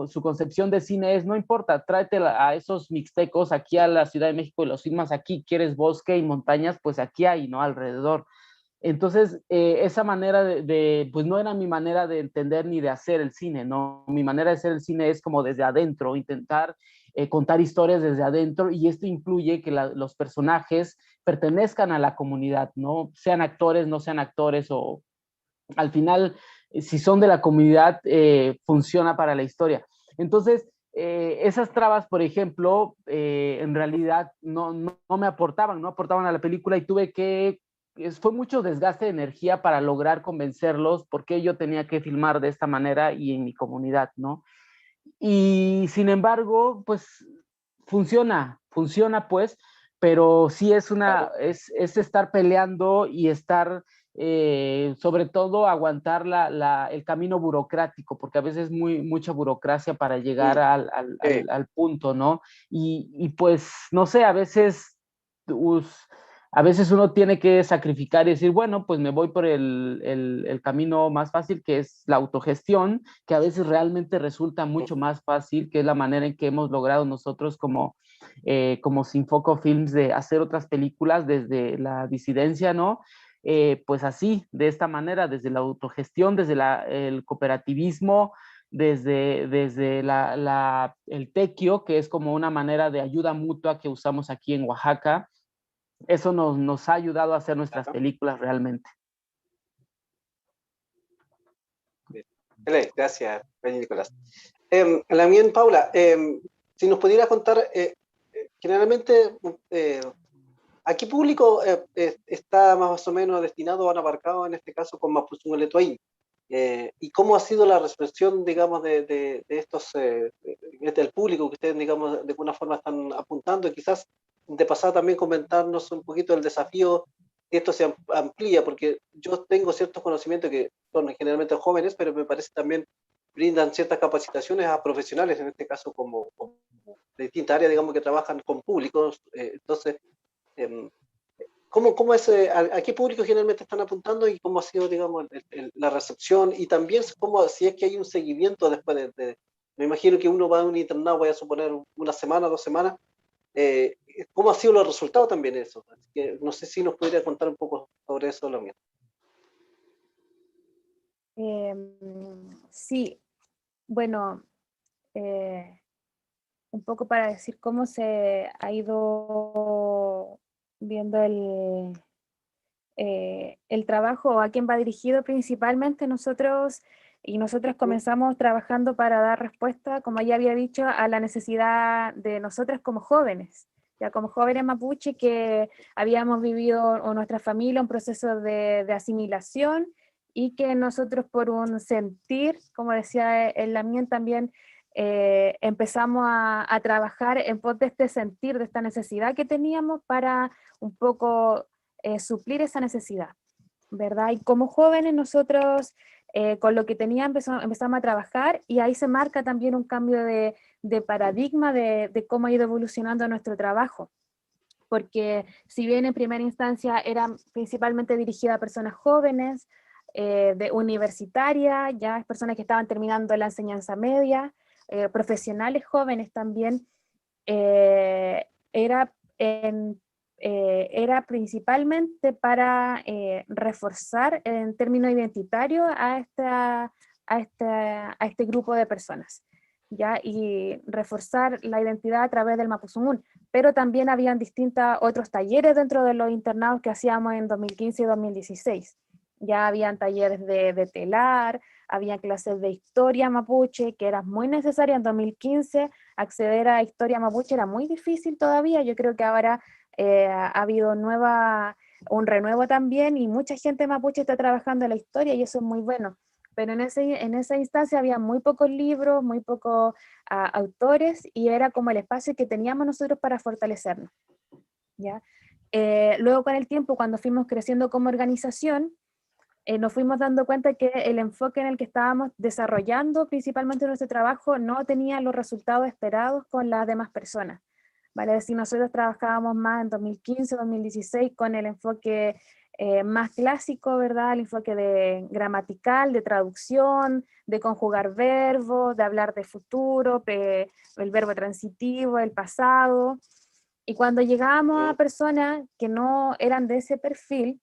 su concepción de cine es, no importa, tráete a esos mixtecos aquí a la Ciudad de México y los filmas aquí, quieres bosque y montañas, pues aquí hay, ¿no? Alrededor. Entonces, esa manera pues no era mi manera de entender ni de hacer el cine, ¿no? Mi manera de hacer el cine es como desde adentro, intentar contar historias desde adentro, y esto incluye que los personajes pertenezcan a la comunidad, ¿no? Sean actores, no sean actores, o al final, si son de la comunidad, funciona para la historia. Entonces, esas trabas, por ejemplo, en realidad no me aportaban, no aportaban a la película, y tuve que fue mucho desgaste de energía para lograr convencerlos porque yo tenía que filmar de esta manera y en mi comunidad, ¿no? Y sin embargo, pues funciona pues, pero sí es estar peleando y estar, sobre todo, aguantar el camino burocrático, porque a veces es mucha burocracia para llegar al punto, ¿no? Y pues, no sé, a veces uno tiene que sacrificar y decir, bueno, pues me voy por el camino más fácil, que es la autogestión, que a veces realmente resulta mucho más fácil, que es la manera en que hemos logrado nosotros como Sinfoco Films de hacer otras películas desde la disidencia, ¿no? Pues así, de esta manera, desde la autogestión, desde el cooperativismo, desde el tequio, que es como una manera de ayuda mutua que usamos aquí en Oaxaca. Eso nos ha ayudado a hacer nuestras películas realmente. Gracias, Peña Nicolás. La mía, Paula, si nos pudiera contar, generalmente, ¿a qué público está más o menos destinado o han abarcado en este caso con Mapuzungún-Letuaín? ¿Y cómo ha sido la recepción, digamos, de estos, del público que ustedes, digamos, de alguna forma están apuntando? Y quizás de pasada también comentarnos un poquito el desafío que esto se amplía, porque yo tengo ciertos conocimientos que son generalmente jóvenes, pero me parece también brindan ciertas capacitaciones a profesionales, en este caso como de distintas áreas, digamos, que trabajan con públicos. Entonces, ¿cómo es, a qué público generalmente están apuntando y cómo ha sido, digamos, la recepción? Y también si es que hay un seguimiento después me imagino que uno va a un internado, voy a suponer, una semana, 2 semanas. ¿Cómo ha sido los resultados también eso? Así que no sé si nos podría contar un poco sobre eso, lo mío. Sí, bueno, un poco para decir cómo se ha ido viendo el trabajo, a quién va dirigido principalmente. Nosotros comenzamos trabajando para dar respuesta, como ya había dicho, a la necesidad de nosotras como jóvenes, ya como jóvenes mapuche que habíamos vivido, o nuestra familia, un proceso de asimilación, y que nosotros por un sentir, como decía el Lamien también, empezamos a trabajar en pos de este sentir, de esta necesidad que teníamos para un poco suplir esa necesidad, ¿verdad? Y como jóvenes nosotros con lo que teníamos empezamos a trabajar, y ahí se marca también un cambio de paradigma de cómo ha ido evolucionando nuestro trabajo. Porque si bien en primera instancia era principalmente dirigida a personas jóvenes, de universitaria, ya personas que estaban terminando la enseñanza media, profesionales jóvenes también, era, era principalmente para reforzar en términos identitarios a este grupo de personas, ¿ya? Y reforzar la identidad a través del Mapuzungún. Pero también habían distintos otros talleres dentro de los internados que hacíamos en 2015 y 2016. Ya habían talleres de telar, había clases de historia mapuche, que era muy necesaria en 2015. Acceder a historia mapuche era muy difícil todavía. Yo creo que ahora ha habido un renuevo también, y mucha gente mapuche está trabajando en la historia, y eso es muy bueno. Pero en esa instancia había muy pocos libros, muy pocos autores, y era como el espacio que teníamos nosotros para fortalecernos, ¿ya? Luego con el tiempo, cuando fuimos creciendo como organización, nos fuimos dando cuenta que el enfoque en el que estábamos desarrollando principalmente nuestro trabajo no tenía los resultados esperados con las demás personas. Vale decir, nosotros trabajábamos más en 2015, 2016 con el enfoque más clásico, ¿verdad? El enfoque de gramatical, de traducción, de conjugar verbos, de hablar de futuro, el verbo transitivo, el pasado. Y cuando llegábamos a personas que no eran de ese perfil,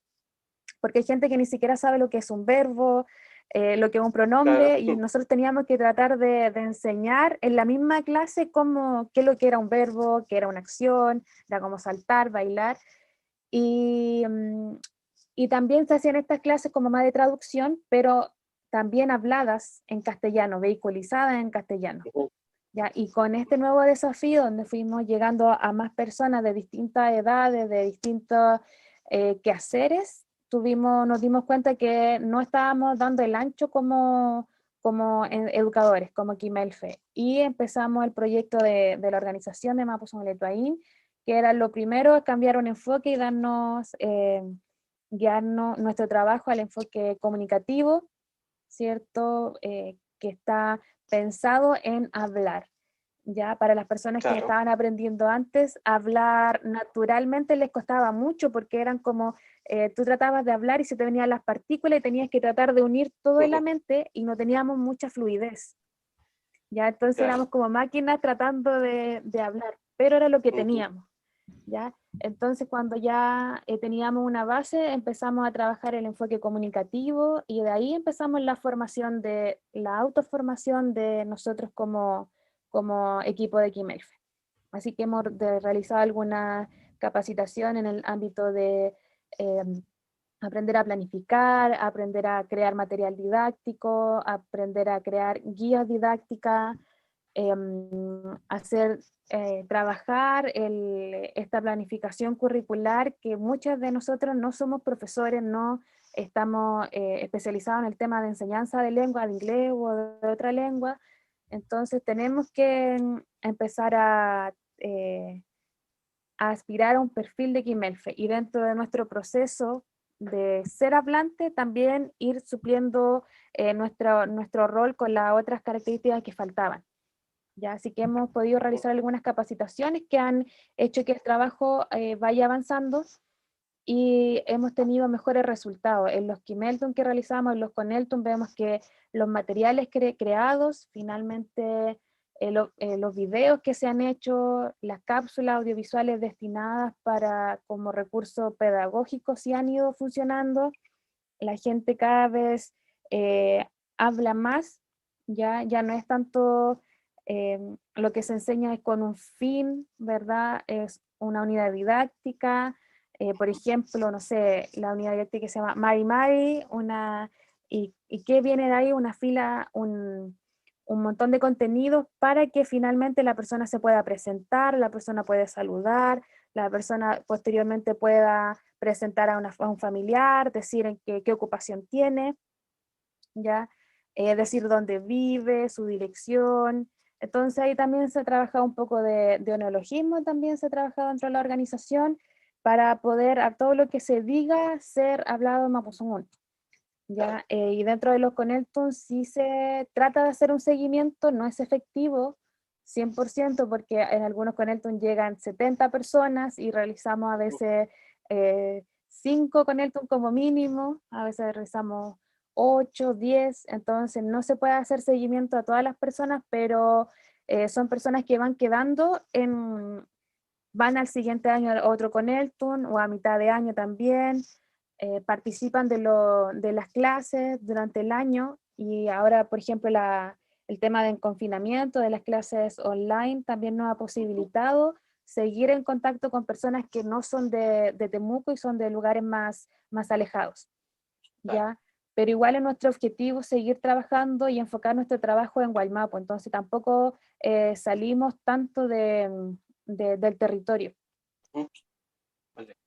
porque hay gente que ni siquiera sabe lo que es un verbo, lo que es un pronombre, Claro. y nosotros teníamos que tratar de enseñar en la misma clase qué es lo que era un verbo, qué era una acción, era como saltar, bailar, y, y también se hacían estas clases como más de traducción, pero también habladas en castellano, vehiculizadas en castellano. ¿Ya? Y con este nuevo desafío, donde fuimos llegando a más personas de distintas edades, de distintos quehaceres, nos dimos cuenta que no estábamos dando el ancho como educadores, como Quimelfe. Y empezamos el proyecto de la organización de Mapuzungún-Letuaín, que era lo primero, cambiar un enfoque y guiarnos nuestro trabajo al enfoque comunicativo, ¿cierto? Que está pensado en hablar. Ya para las personas que Claro. estaban aprendiendo antes, hablar naturalmente les costaba mucho, porque eran como, tú tratabas de hablar y se te venían las partículas y tenías que tratar de unir todo en la mente, y no teníamos mucha fluidez. Ya entonces Claro. éramos como máquinas tratando de hablar, pero era lo que teníamos. ¿Ya? Entonces cuando ya teníamos una base, empezamos a trabajar el enfoque comunicativo, y de ahí empezamos la autoformación de nosotros como equipo de Quimelfe. Así que hemos realizado alguna capacitación en el ámbito de aprender a planificar, aprender a crear material didáctico, aprender a crear guías didácticas, trabajar esta planificación curricular, que muchos de nosotros no somos profesores, no estamos especializados en el tema de enseñanza de lengua, de inglés o de otra lengua. Entonces tenemos que empezar a aspirar a un perfil de Quimelfe, y dentro de nuestro proceso de ser hablante también ir supliendo nuestro rol con las otras características que faltaban. ¿Ya? Así que hemos podido realizar algunas capacitaciones que han hecho que el trabajo vaya avanzando, y hemos tenido mejores resultados. En los Quimeltun que realizamos, en los Coneltun, vemos que los materiales creados, finalmente los videos que se han hecho, las cápsulas audiovisuales destinadas como recurso pedagógico, sí han ido funcionando. La gente cada vez habla más, ya no es tanto lo que se enseña es con un fin, ¿verdad? Es una unidad didáctica. Por ejemplo, no sé, la unidad didáctica que se llama Mari Mari, y que viene de ahí una fila, un montón de contenidos para que finalmente la persona se pueda presentar, la persona puede saludar, la persona posteriormente pueda presentar a un familiar, decir en qué ocupación tiene, ¿ya? Decir dónde vive, su dirección. Entonces ahí también se ha trabajado un poco de neologismo, también se ha trabajado dentro de la organización, para poder a todo lo que se diga ser hablado en Mapuzungún. ¿Ya? Y dentro de los Coneltun sí se trata de hacer un seguimiento, no es efectivo 100% porque en algunos Coneltun llegan 70 personas y realizamos a veces 5 Coneltun como mínimo, a veces realizamos 8, 10, entonces no se puede hacer seguimiento a todas las personas, pero son personas que van quedando van al siguiente año a otro Coneltun o a mitad de año también. Participan de las clases durante el año y ahora, por ejemplo, el tema del confinamiento, de las clases online, también nos ha posibilitado seguir en contacto con personas que no son de Temuco y son de lugares más alejados, ¿ya? Pero igual es nuestro objetivo seguir trabajando y enfocar nuestro trabajo en Guaymapo, entonces tampoco salimos tanto del territorio. Vale.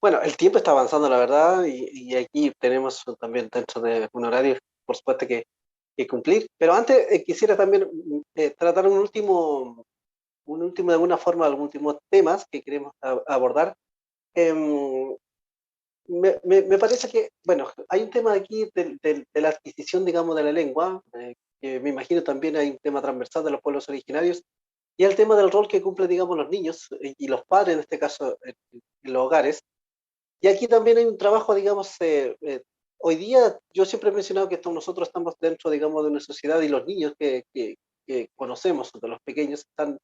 Bueno, el tiempo está avanzando, la verdad, y aquí tenemos también dentro de un horario, por supuesto, que cumplir. Pero antes quisiera también tratar un último, de alguna forma, algunos últimos temas que queremos abordar. Me parece que, bueno, hay un tema aquí de la adquisición, digamos, de la lengua, que me imagino también hay un tema transversal de los pueblos originarios, y el tema del rol que cumplen, digamos, los niños y los padres, en este caso, en los hogares. Y aquí también hay un trabajo, digamos, hoy día yo siempre he mencionado que nosotros estamos dentro, digamos, de una sociedad y los niños que conocemos, de los pequeños, están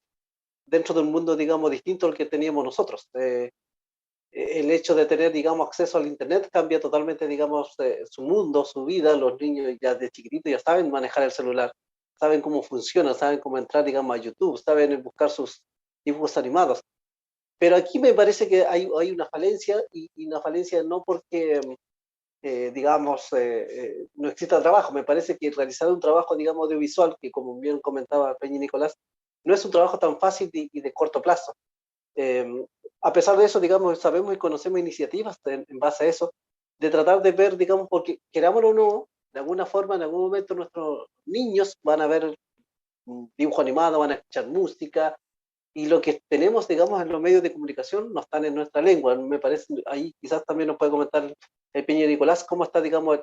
dentro de un mundo, digamos, distinto al que teníamos nosotros. El hecho de tener, digamos, acceso al Internet cambia totalmente, digamos, su mundo, su vida. Los niños ya de chiquititos ya saben manejar el celular, saben cómo funciona, saben cómo entrar, digamos, a YouTube, saben buscar sus dibujos animados. Pero aquí me parece que hay una falencia, y una falencia no porque, digamos, no exista trabajo. Me parece que realizar un trabajo, digamos, audiovisual, que como bien comentaba Peña y Nicolás, no es un trabajo tan fácil y de corto plazo. A pesar de eso, digamos, sabemos y conocemos iniciativas en base a eso, de tratar de ver, digamos, porque querámoslo o no, de alguna forma, en algún momento nuestros niños van a ver un dibujo animado, van a escuchar música, y lo que tenemos, digamos, en los medios de comunicación no están en nuestra lengua. Me parece, ahí quizás también nos puede comentar el Peña Nicolás cómo está, digamos,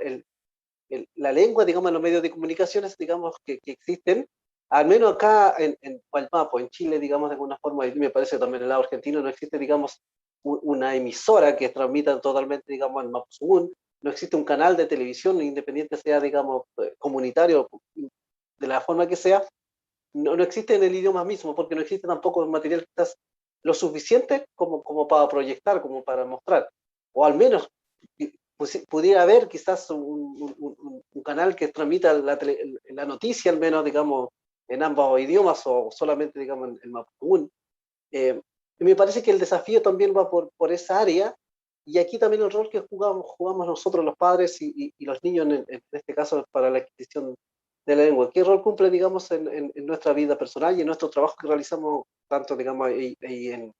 la lengua, digamos, en los medios de comunicaciones, digamos, que existen, al menos acá en Gualmapo, en Chile, digamos, de alguna forma, y me parece también en el lado argentino, no existe, digamos, una emisora que transmita totalmente, digamos, en Mapuzungún, no existe un canal de televisión independiente, sea, digamos, comunitario, de la forma que sea, no existe en el idioma mismo, porque no existe tampoco el material quizás lo suficiente como para proyectar, como para mostrar, o al menos pudiera haber quizás un canal que transmita la noticia, al menos, digamos, en ambos idiomas, o solamente, digamos, en Mapudungun. Y me parece que el desafío también va por esa área, y aquí también el rol que jugamos nosotros los padres y los niños, en este caso, para la adquisición de la lengua. ¿Qué rol cumple, digamos, en nuestra vida personal y en nuestro trabajo que realizamos, tanto, digamos, ahí en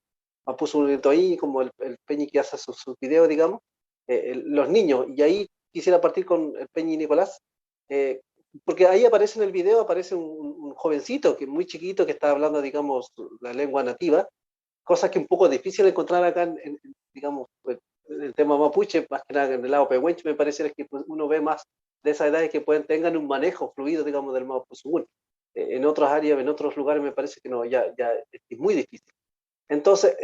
Mapuzungún como el Peñi que hace sus videos, digamos, los niños? Y ahí quisiera partir con el Peñi y Nicolás, porque ahí aparece en el video, aparece un jovencito que muy chiquito que está hablando, digamos, la lengua nativa, cosas que un poco difícil de encontrar acá digamos, en el tema mapuche, más que nada en el lado pehuenche. Me parece que uno ve más de esas edades que tengan un manejo fluido, digamos, del Mapuzungún. En otras áreas, en otros lugares, me parece que no, ya es muy difícil. Entonces,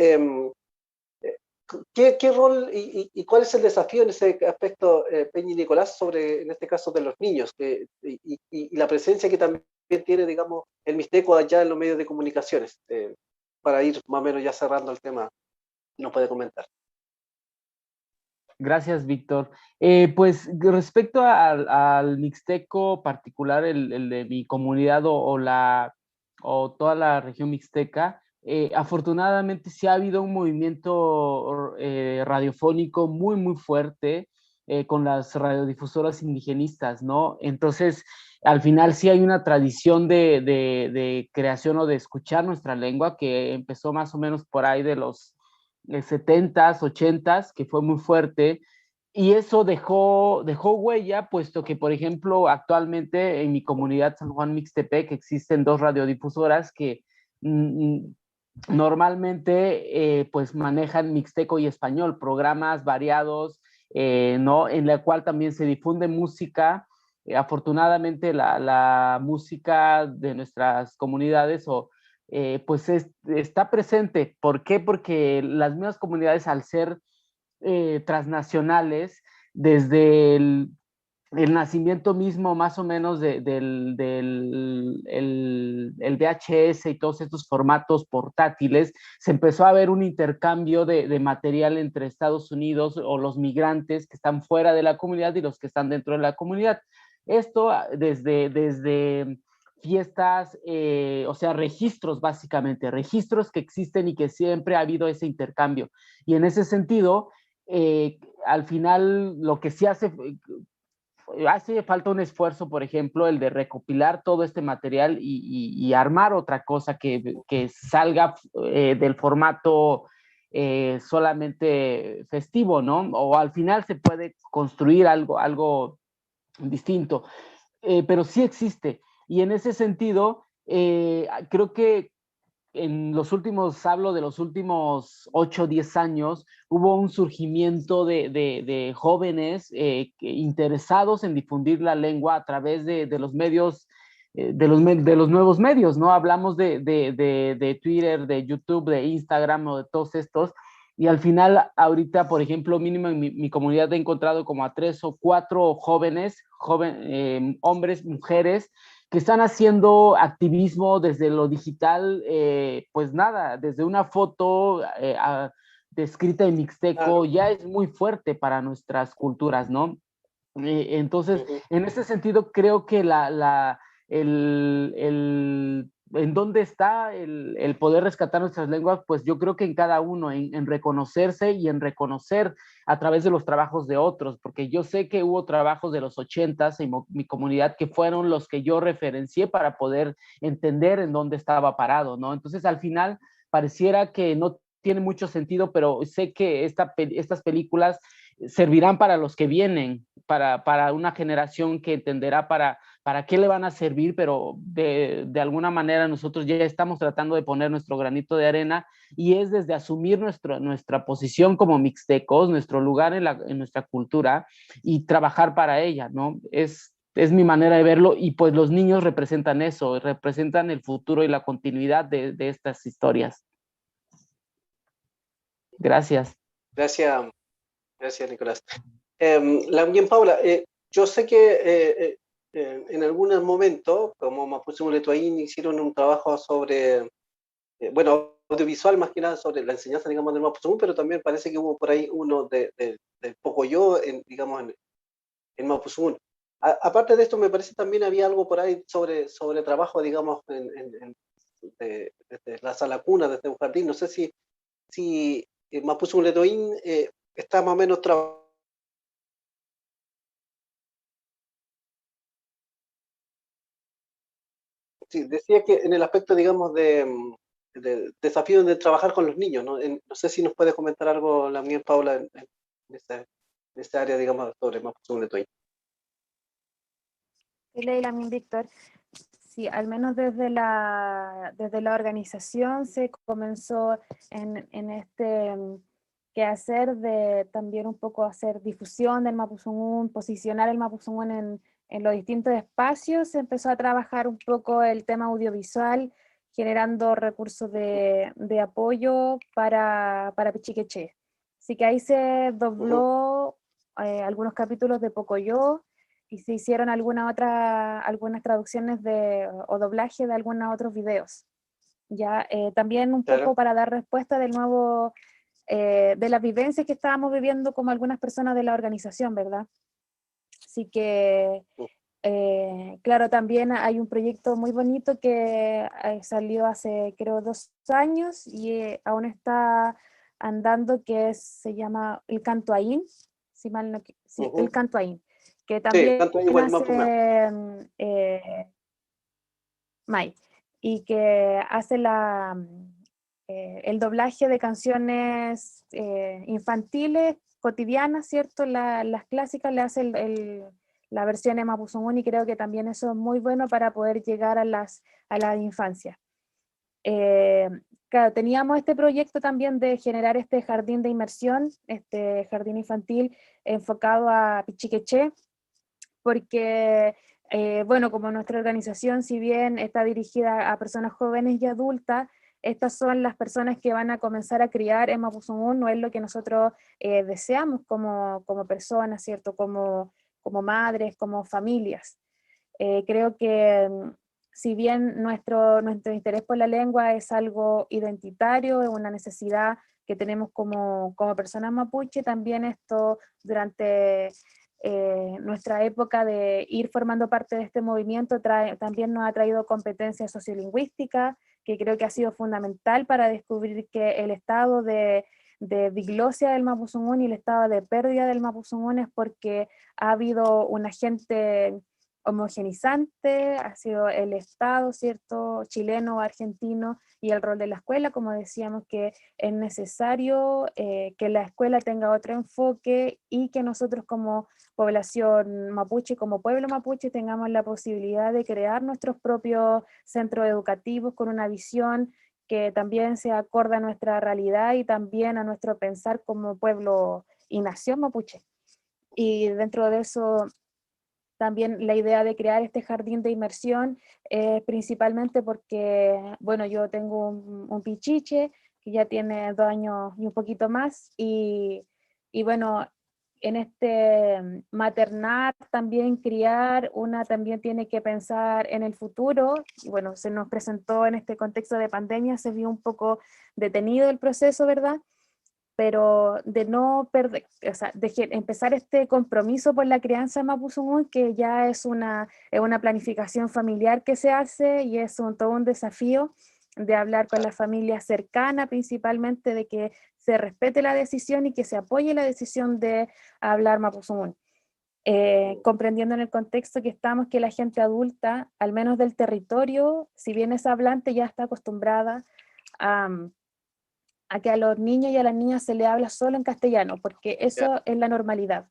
¿qué rol y cuál es el desafío en ese aspecto, Peña y Nicolás, sobre, en este caso, de los niños, y la presencia que también tiene, digamos, el Mixteco allá en los medios de comunicaciones? Para ir más o menos ya cerrando el tema, nos puede comentar. Gracias, Víctor. Pues respecto al mixteco particular, el de mi comunidad o toda la región mixteca, afortunadamente sí ha habido un movimiento radiofónico muy, muy fuerte con las radiodifusoras indigenistas, ¿no? Entonces, al final sí hay una tradición de creación o de escuchar nuestra lengua que empezó más o menos por ahí de los 70s, 80s, que fue muy fuerte, y eso dejó huella, puesto que, por ejemplo, actualmente en mi comunidad San Juan Mixtepec existen 2 radiodifusoras que normalmente pues manejan mixteco y español, programas variados, ¿no? En la cual también se difunde música. Afortunadamente la música de nuestras comunidades pues está presente. ¿Por qué? Porque las mismas comunidades, al ser transnacionales, desde el nacimiento mismo más o menos el VHS y todos estos formatos portátiles, se empezó a ver un intercambio de material entre Estados Unidos o los migrantes que están fuera de la comunidad y los que están dentro de la comunidad. Esto desde fiestas, o sea, registros básicamente, registros que existen y que siempre ha habido ese intercambio. Y en ese sentido, al final lo que sí hace falta un esfuerzo, por ejemplo, el de recopilar todo este material y armar otra cosa que salga del formato solamente festivo, ¿no? O al final se puede construir algo distinto, pero sí existe. Y en ese sentido, creo que hablo de los últimos 8 o 10 años, hubo un surgimiento de jóvenes interesados en difundir la lengua a través de los medios, de los nuevos medios, ¿no? Hablamos de Twitter, de YouTube, de Instagram o de todos estos. Y al final, ahorita, por ejemplo, mínimo en mi comunidad he encontrado como a 3 o 4 jóvenes, hombres, mujeres, que están haciendo activismo desde lo digital, pues nada, desde una foto descrita en mixteco, Claro. ya es muy fuerte para nuestras culturas, ¿no? Entonces, en ese sentido, creo que en dónde está el poder rescatar nuestras lenguas, pues yo creo que en cada uno, en reconocerse y en reconocer a través de los trabajos de otros, porque yo sé que hubo trabajos de los 80s en mi comunidad que fueron los que yo referencié para poder entender en dónde estaba parado, ¿no? Entonces, al final, pareciera que no tiene mucho sentido, pero sé que estas películas servirán para los que vienen, para una generación que entenderá para qué le van a servir, pero de alguna manera nosotros ya estamos tratando de poner nuestro granito de arena, y es desde asumir nuestra posición como mixtecos, nuestro lugar en nuestra cultura, y trabajar para ella, ¿no? Es mi manera de verlo, y pues los niños representan eso, representan el futuro y la continuidad de estas historias. Gracias. Gracias, gracias, Nicolás. Bien, Paula, yo sé que en algún momento, como Mapuche Muletuaín, hicieron un trabajo sobre, bueno, audiovisual más que nada sobre la enseñanza, digamos, del Mapuzungún, pero también parece que hubo por ahí uno del Pocoyo, digamos, en Mapuzungún. Aparte de esto, me parece también había algo por ahí sobre trabajo, digamos, desde la sala cuna, desde un jardín. No sé si Mapuche Muletuaín está más o menos trabajando. Sí, decía que en el aspecto, digamos, de desafío de trabajar con los niños, ¿no? No sé si nos puedes comentar algo, la mía Paula, en esta área, digamos, sobre Mapuche Muletuaín. Leila, mi Víctor. Sí, al menos desde la organización se comenzó en este quehacer de también un poco hacer difusión del Mapuzungún, posicionar el Mapuzungún en los distintos espacios. Se empezó a trabajar un poco el tema audiovisual, generando recursos de apoyo para Pichiqueché. Así que ahí se dobló algunos capítulos de Pocoyo, y se hicieron algunas traducciones o doblaje de algunos otros videos. Ya, también un Claro. poco para dar respuesta del nuevo, de las vivencias que estábamos viviendo como algunas personas de la organización, ¿verdad? Así que, claro, también hay un proyecto muy bonito que salió hace, creo, 2 años y aún está andando, que se llama El Canto Aín, si mal no, sí, El Canto Aín, que Sí, también tanto igual Mapumeo. hace Mai, y que hace el doblaje de canciones infantiles, cotidianas, ¿cierto? Las clásicas le hace la versión en Mapuzungún, y creo que también eso es muy bueno para poder llegar a las infancias. claro, teníamos este proyecto también de generar este jardín de inmersión, este jardín infantil enfocado a Pichiqueché, porque, bueno, como nuestra organización, si bien está dirigida a personas jóvenes y adultas, estas son las personas que van a comenzar a criar en Mapuzungún, no es lo que nosotros deseamos como personas, ¿cierto? Como madres, como familias. Creo que si bien nuestro interés por la lengua es algo identitario, es una necesidad que tenemos como personas mapuche, también esto durante nuestra época de ir formando parte de este movimiento también nos ha traído competencias sociolingüísticas, que creo que ha sido fundamental para descubrir que el estado de diglosia del Mapuzungún y el estado de pérdida del Mapuzungún es porque ha habido un agente homogenizante, ha sido el Estado, ¿cierto?, chileno o argentino, y el rol de la escuela, como decíamos, que es necesario que la escuela tenga otro enfoque y que nosotros como población mapuche, como pueblo mapuche, tengamos la posibilidad de crear nuestros propios centros educativos con una visión que también se acorde a nuestra realidad y también a nuestro pensar como pueblo y nación mapuche. Y dentro de eso, también la idea de crear este jardín de inmersión, principalmente porque, bueno, yo tengo un pichiche que ya tiene 2 años y un poquito más, y bueno, en este maternar, también criar, una también tiene que pensar en el futuro, y bueno, se nos presentó en este contexto de pandemia, se vio un poco detenido el proceso, ¿verdad? Pero de no perder, o sea, empezar este compromiso por la crianza de Mapuzungún, que ya es una planificación familiar que se hace y es todo un desafío de hablar con la familia cercana, principalmente de que se respete la decisión y que se apoye la decisión de hablar Mapuzungún. Comprendiendo en el contexto que estamos que la gente adulta, al menos del territorio, si bien es hablante, ya está acostumbrada a que a los niños y a las niñas se le habla solo en castellano, porque eso es la normalidad.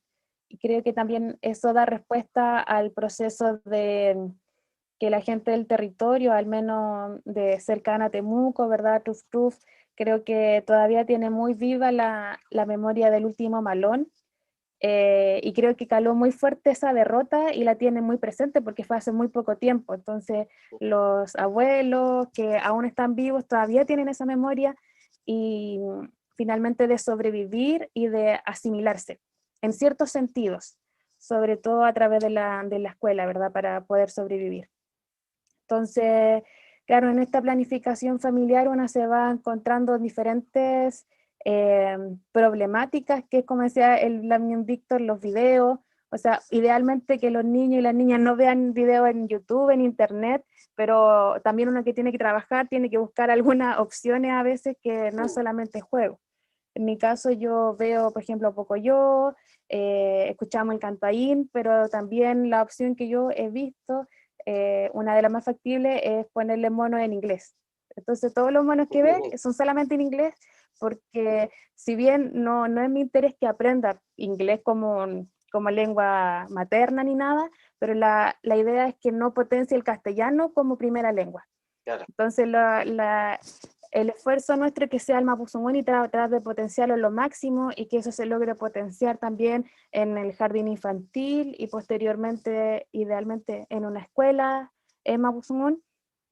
Y creo que también eso da respuesta al proceso de que la gente del territorio, al menos de cercana a Temuco, ¿verdad? Tuf Tuf, creo que todavía tiene muy viva la memoria del último malón, y creo que caló muy fuerte esa derrota y la tiene muy presente porque fue hace muy poco tiempo. Entonces los abuelos que aún están vivos todavía tienen esa memoria y finalmente de sobrevivir y de asimilarse en ciertos sentidos, sobre todo a través de la escuela, ¿verdad? Para poder sobrevivir. Entonces, claro, en esta planificación familiar uno se va encontrando diferentes problemáticas, que es como decía el Lamien Víctor, los videos, o sea, idealmente que los niños y las niñas no vean videos en YouTube, en Internet, pero también uno que tiene que trabajar, tiene que buscar algunas opciones a veces que no solamente juego. En mi caso yo veo, por ejemplo, Pocoyo, escuchamos el cantaín, pero también la opción que yo he visto, una de las más factibles es ponerle monos en inglés. Entonces todos los monos que ven son solamente en inglés, porque si bien no es mi interés que aprenda inglés como lengua materna ni nada, pero la idea es que no potencie el castellano como primera lengua. Claro. Entonces el esfuerzo nuestro es que sea el Mapuzungún y tratar de potenciarlo lo máximo y que eso se logre potenciar también en el jardín infantil y posteriormente, idealmente, en una escuela en Mapuzungún.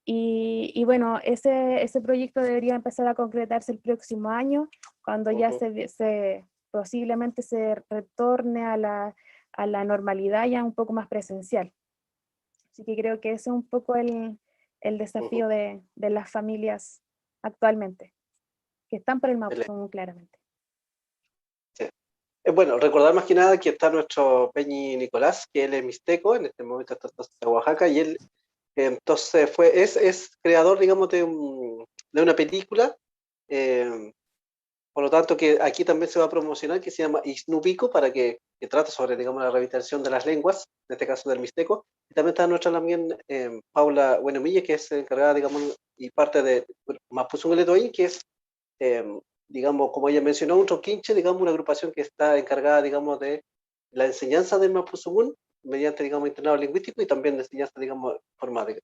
Y bueno, ese proyecto debería empezar a concretarse el próximo año, cuando ya posiblemente se retorne a la normalidad ya un poco más presencial. Así que creo que ese es un poco el desafío de las familias actualmente, que están por el Mapuzungún claramente. Sí. Bueno, recordar más que nada que está nuestro Peñi Nicolás, que él es mixteco, en este momento está en Oaxaca, y él entonces es creador, digamos, de una película, por lo tanto que aquí también se va a promocionar, que se llama Isnupico, para que trata sobre, digamos, la revitalización de las lenguas, en este caso del mixteco. Y también está nuestra también Paula Buenomille, que es encargada, digamos, y parte de Mapuzungún, que es, digamos, como ella mencionó, un troquinche, digamos, una agrupación que está encargada, digamos, de la enseñanza del Mapuzungún mediante, digamos, internado lingüístico y también de enseñanza, digamos, forma de,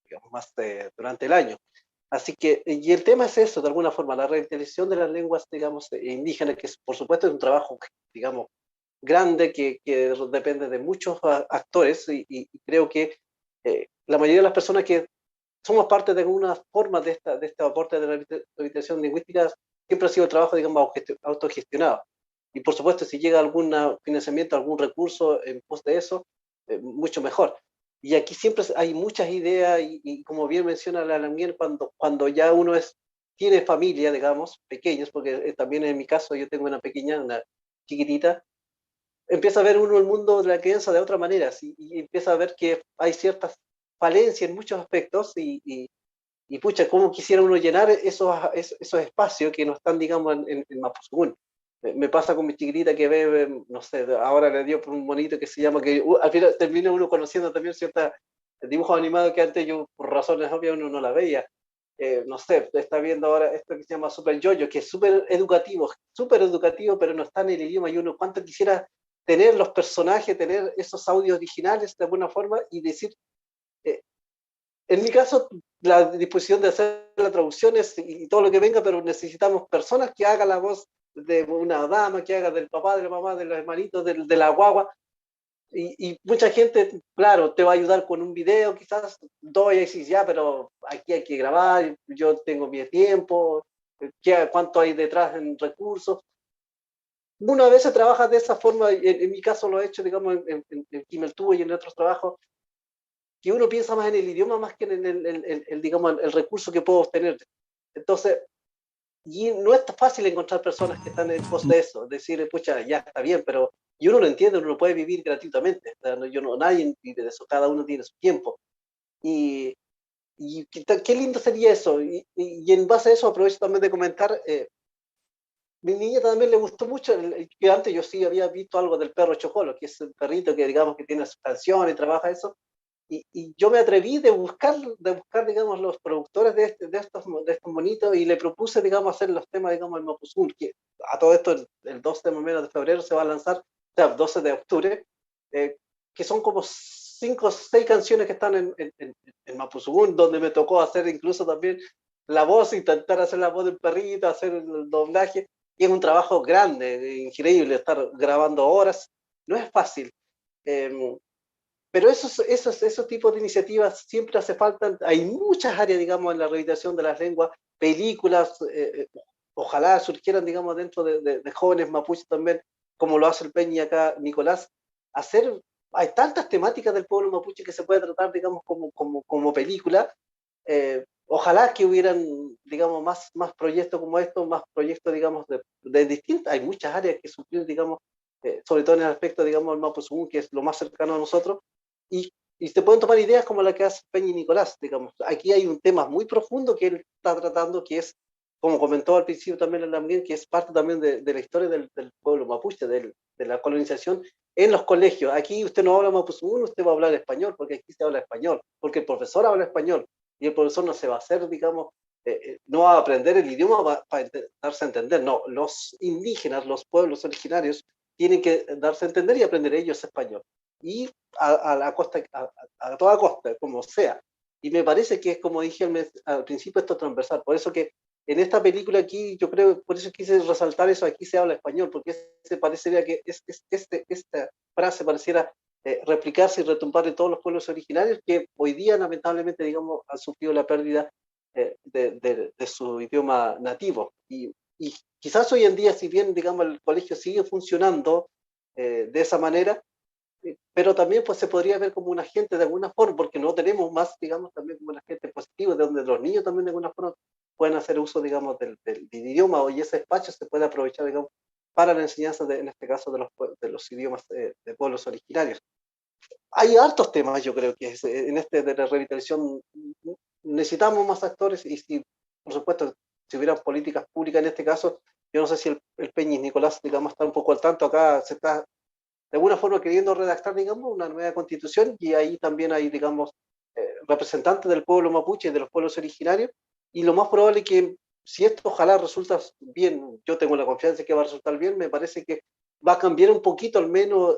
digamos, más durante el año. Así que, y el tema es eso, de alguna forma, la revitalización de las lenguas, digamos, indígenas, que por supuesto es un trabajo, digamos, grande que depende de muchos actores y creo que la mayoría de las personas que somos parte de alguna forma de este aporte de la revitalización lingüística siempre ha sido el trabajo, digamos, autogestionado. Y por supuesto, si llega algún financiamiento, algún recurso en pos de eso, mucho mejor. Y aquí siempre hay muchas ideas y como bien menciona la Lamiel, cuando ya uno tiene familia, digamos, pequeños, porque también en mi caso yo tengo una pequeña, una chiquitita, empieza a ver uno el mundo de la crianza de otra manera, ¿sí? Y empieza a ver que hay ciertas falencias en muchos aspectos y pucha, cómo quisiera uno llenar esos espacios que no están, digamos, en Mapuzungún. Me pasa con mi chiquitita que ve, no sé, ahora le dio por un bonito que se llama, que al final termina uno conociendo también ciertos dibujos animados que antes yo, por razones obvias, uno no la veía. No sé, está viendo ahora esto que se llama Super Yoyo, que es súper educativo, pero no está en el idioma y uno cuánto quisiera tener los personajes, tener esos audios originales de alguna forma y decir, eh, en mi caso, la disposición de hacer las traducciones y todo lo que venga, pero necesitamos personas que hagan la voz de una dama, que haga del papá, de la mamá, de los hermanitos, de la guagua. Y mucha gente, claro, te va a ayudar con un video, quizás doy y decís, ya, pero aquí hay que grabar, yo tengo mi tiempo, cuánto hay detrás en recursos. Una vez se trabaja de esa forma, en mi caso lo he hecho, digamos, en Kimeltú y en otros trabajos, que uno piensa más en el idioma más que en digamos, el recurso que puedo obtener. Entonces, y no es tan fácil encontrar personas que están en pos de eso, decir, pucha, ya está bien, pero y uno lo entiende, uno no puede vivir gratuitamente, o sea, nadie vive de eso, cada uno tiene su tiempo. Y, y qué lindo sería eso. Y en base a eso aprovecho también de comentar, mi niña también le gustó mucho, que antes yo sí había visto algo del perro Chocolo, que es el perrito que digamos que tiene su canción y trabaja eso, y yo me atreví de buscar, digamos, los productores de estos monitos y le propuse, digamos, hacer los temas, digamos, en Mapuzungún, que a todo esto el 12 de menos de febrero se va a lanzar, o sea, 12 de octubre, que son como 5 o 6 canciones que están en Mapuzungún, donde me tocó hacer incluso también la voz, intentar hacer la voz del perrito, hacer el doblaje, y es un trabajo grande, increíble, estar grabando horas, no es fácil. Eh, pero esos tipos de iniciativas siempre hace falta. Hay muchas áreas, digamos, en la rehabilitación de las lenguas, películas, ojalá surgieran, digamos, dentro de jóvenes mapuches también, como lo hace el Peña acá, Nicolás, hay tantas temáticas del pueblo mapuche que se puede tratar, digamos, como película. Ojalá que hubieran, digamos, más proyectos como estos, más proyectos, digamos, de distintas, hay muchas áreas que suplir, digamos, sobre todo en el aspecto, digamos, del Mapuzungún, que es lo más cercano a nosotros, y se pueden tomar ideas como la que hace Peña y Nicolás, digamos. Aquí hay un tema muy profundo que él está tratando, que es, como comentó al principio también el Lamien, que es parte también de la historia del pueblo mapuche, de la colonización en los colegios. Aquí usted no habla mapuzungún, usted va a hablar español, porque aquí se habla español, porque el profesor habla español, y el profesor no se va a hacer, digamos, no va a aprender el idioma para darse a entender, no, los indígenas, los pueblos originarios, tienen que darse a entender y aprender ellos español. Y a la costa, a toda costa, como sea. Y me parece que es como dije al principio, esto es transversal. Por eso que en esta película aquí, yo creo, por eso quise resaltar eso, aquí se habla español, porque se parecería que esta frase pareciera replicarse y retumbar en todos los pueblos originarios que hoy día lamentablemente, digamos, han sufrido la pérdida de su idioma nativo. Y quizás hoy en día, si bien, digamos, el colegio sigue funcionando de esa manera, pero también pues se podría ver como un agente de alguna forma, porque no tenemos más, digamos, también como un agente positivo, de donde los niños también de alguna forma pueden hacer uso, digamos, del idioma, y ese espacio se puede aprovechar, digamos, para la enseñanza, en este caso, de los idiomas de pueblos originarios. Hay hartos temas, yo creo que en de la revitalización necesitamos más actores y si, por supuesto, si hubieran políticas públicas en este caso, yo no sé si el Peñis Nicolás, digamos, está un poco al tanto, acá se está de alguna forma queriendo redactar, digamos, una nueva constitución y ahí también hay, digamos, representantes del pueblo mapuche y de los pueblos originarios y lo más probable es que si esto ojalá resulta bien, yo tengo la confianza de que va a resultar bien, me parece que va a cambiar un poquito al menos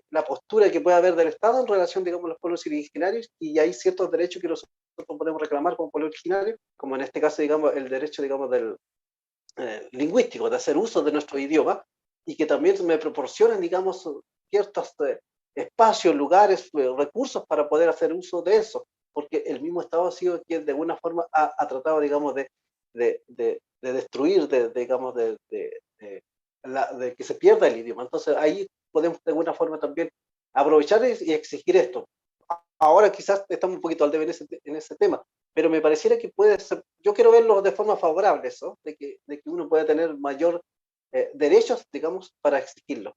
la postura que puede haber del Estado en relación, digamos, a los pueblos originarios y hay ciertos derechos que nosotros podemos reclamar como pueblo originario, como como en este caso, digamos, el derecho, digamos, del lingüístico, de hacer uso de nuestro idioma, y que también me proporcionen, digamos, ciertos espacios, lugares, recursos para poder hacer uso de eso, porque el mismo Estado ha sido quien de alguna forma ha tratado, digamos, de destruir, digamos, de que se pierda el idioma. Entonces ahí podemos de alguna forma también aprovechar y exigir esto. Ahora quizás estamos un poquito al debe en ese tema, pero me pareciera que puede ser, yo quiero verlo de forma favorable eso, de que uno pueda tener mayor derechos, digamos, para exigirlo.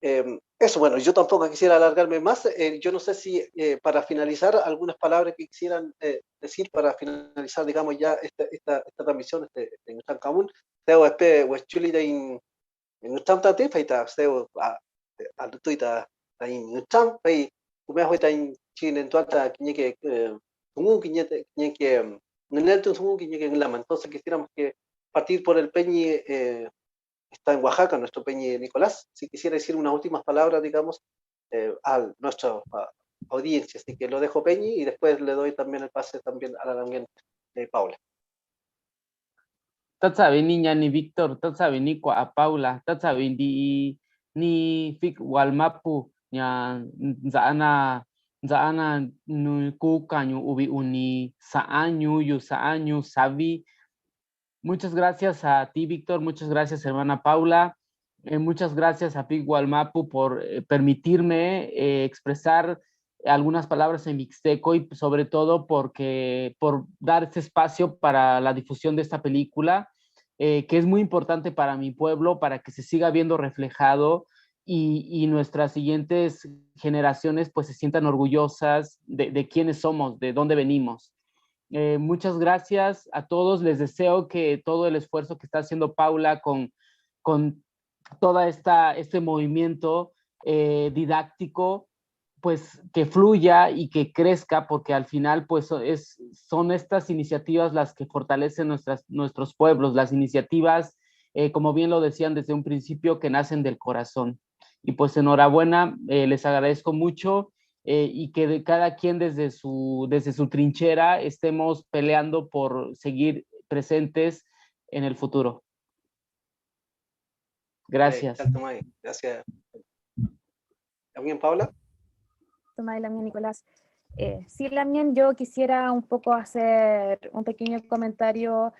Eso, bueno, yo tampoco quisiera alargarme más. Yo no sé si para finalizar, algunas palabras que quisieran decir para finalizar, digamos, ya esta transmisión en Nuestro Común. Teo espe Huechuli de en Nuestro Tate, Feita, Teo a Tuita en Nuestro, Fei, Kumea Huita en Chile, en Tuata, Quiñeque, Tungu, Quiñeque, en el Tungu, Quiñeque en Lama. Entonces quisiéramos que partir por el Peñi. Está en Oaxaca, nuestro Peñi Nicolás. Si quisiera decir unas últimas palabras, digamos, a nuestra audiencia. Así que lo dejo Peñi y después le doy también el pase también a la también Paula. Tatsabi niña ni Víctor, tatsabi ni a Paula, tatsabi ni Fik Walmapu, ya Zana nu kukanyu ubi uni saanyu yu saanyu sabi. Muchas gracias a ti, Víctor. Muchas gracias, hermana Paula. Muchas gracias a Fik Walmapu por permitirme expresar algunas palabras en mixteco y sobre todo por dar este espacio para la difusión de esta película, que es muy importante para mi pueblo, para que se siga viendo reflejado y nuestras siguientes generaciones pues se sientan orgullosas de quiénes somos, de dónde venimos. Muchas gracias a todos. Les deseo que todo el esfuerzo que está haciendo Paula con toda este movimiento didáctico, pues que fluya y que crezca, porque al final pues son estas iniciativas las que fortalecen nuestros pueblos, las iniciativas, como bien lo decían desde un principio, que nacen del corazón. Y pues enhorabuena, les agradezco mucho y que de cada quien desde su trinchera estemos peleando por seguir presentes en el futuro. Gracias. Gracias. ¿También, Paula? Tomás Lamien Nicolás. Sí, Lamien, yo quisiera un poco hacer un pequeño comentario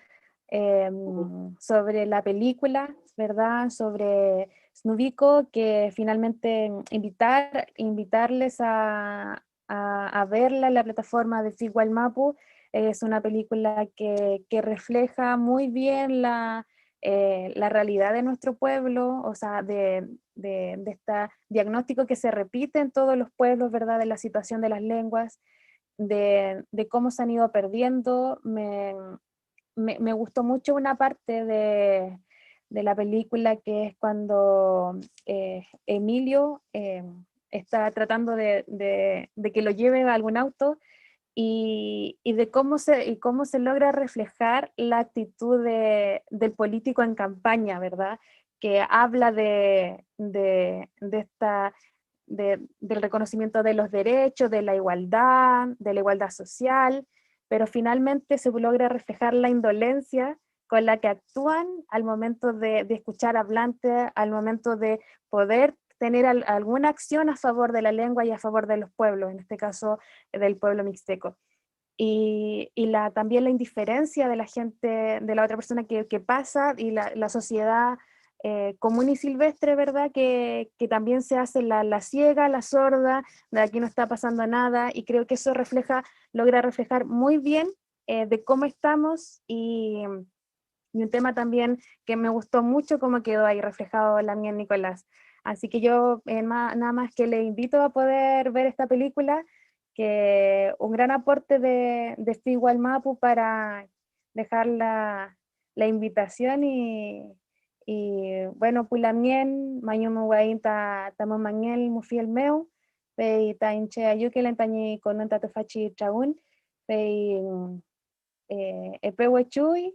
sobre la película, ¿verdad? Sobre Snubiko, que finalmente invitarles a verla en la plataforma de Figual Mapu. Es una película que refleja muy bien la realidad de nuestro pueblo, o sea, de este diagnóstico que se repite en todos los pueblos, ¿verdad? De la situación de las lenguas, de cómo se han ido perdiendo. Me gustó mucho una parte de la película, que es cuando Emilio está tratando de que lo lleve a algún auto y de cómo se logra reflejar la actitud del político en campaña, ¿verdad? Que habla del reconocimiento de los derechos, de la igualdad social, pero finalmente se logra reflejar la indolencia con la que actúan al momento de escuchar hablantes, al momento de poder tener alguna acción a favor de la lengua y a favor de los pueblos, en este caso del pueblo mixteco. Y también la indiferencia de la gente, de la otra persona que pasa, y la sociedad común y silvestre, ¿verdad? Que también se hace la ciega, la sorda, de aquí no está pasando nada, y creo que eso logra reflejar muy bien de cómo estamos, y un tema también que me gustó mucho cómo quedó ahí reflejado Lamien Nicolás. Así que yo nada más que le invito a poder ver esta película, que un gran aporte de Figual Mapu para dejar la invitación, y bueno, Pulamien, Mayumu Guain Tamo Manuel Mufiel Meu, Pei Tainche Ayuke Lentañi con un tatofachi Chaun, Pei Epehuechui,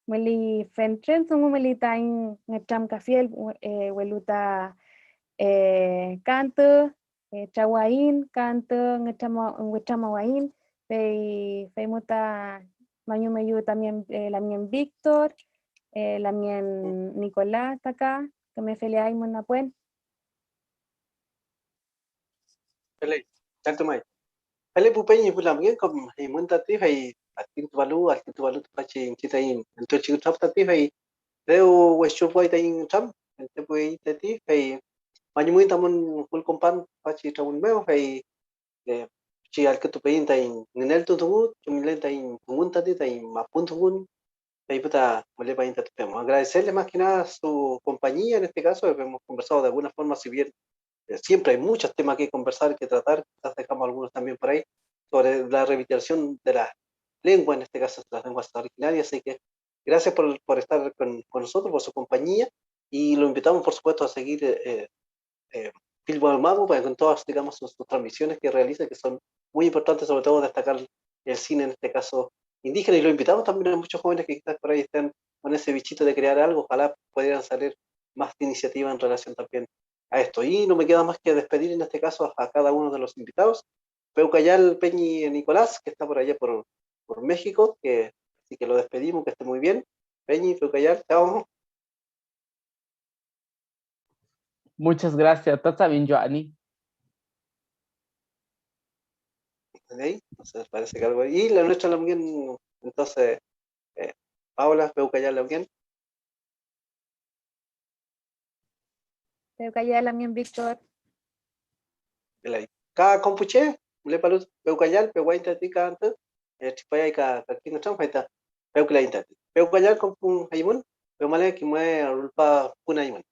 Meli Fentren, Tungu Meli Tain Ngecham Kafiel, Weluta Canto, Chawain, Canto, Ngechama Wain, Pei Muta Mayumeyu también, Lamien Víctor, Lamien Nicolás está acá, que me feliay Monapuen. Pele, tanto mai. Pele pupenyi pulam gen kom hay mun tati hay altin tu balu pachi kita in. Entu chiku tap tati hay deu weschu poi tain tam. Entu poi tati hay Mañumuin tamun kul kompan pachi tamun meo hay chi al que tu pein tain ngenel tu tungut chumilen tain tungun tati tain mapun tungun hay puta mole pain tati pemo. Agradecerle más que nada su compañía en este caso, hemos conversado de alguna forma, si bien siempre hay muchos temas que conversar, que tratar, quizás dejamos algunos también por ahí, sobre la revitalización de la lengua, en este caso de las lenguas originarias, así que gracias por estar con nosotros, por su compañía, y lo invitamos por supuesto a seguir Filmo Mago con todas digamos sus transmisiones que realiza, que son muy importantes, sobre todo destacar el cine en este caso indígena, y lo invitamos también a muchos jóvenes que quizás por ahí estén con ese bichito de crear algo, ojalá pudieran salir más iniciativas en relación también a esto. Y no me queda más que despedir en este caso a cada uno de los invitados. Peucayal Peñi Nicolás, que está por allá por México, así que lo despedimos, que esté muy bien. Peñi, Peucayal, chao. Muchas gracias. Está bien, Joanny. ¿Ahí? Entonces parece que algo. Y la nuestra también, entonces, Paola, Peucayal también. Peucayal Lamien Víctor. Ka kompuche, le palut Peucayal, Peuguainta tika ante, chipaya ka kinga cham faita, Peucayal. Peucayal kompun haymun, Peumale ki mue rulpa punaymun.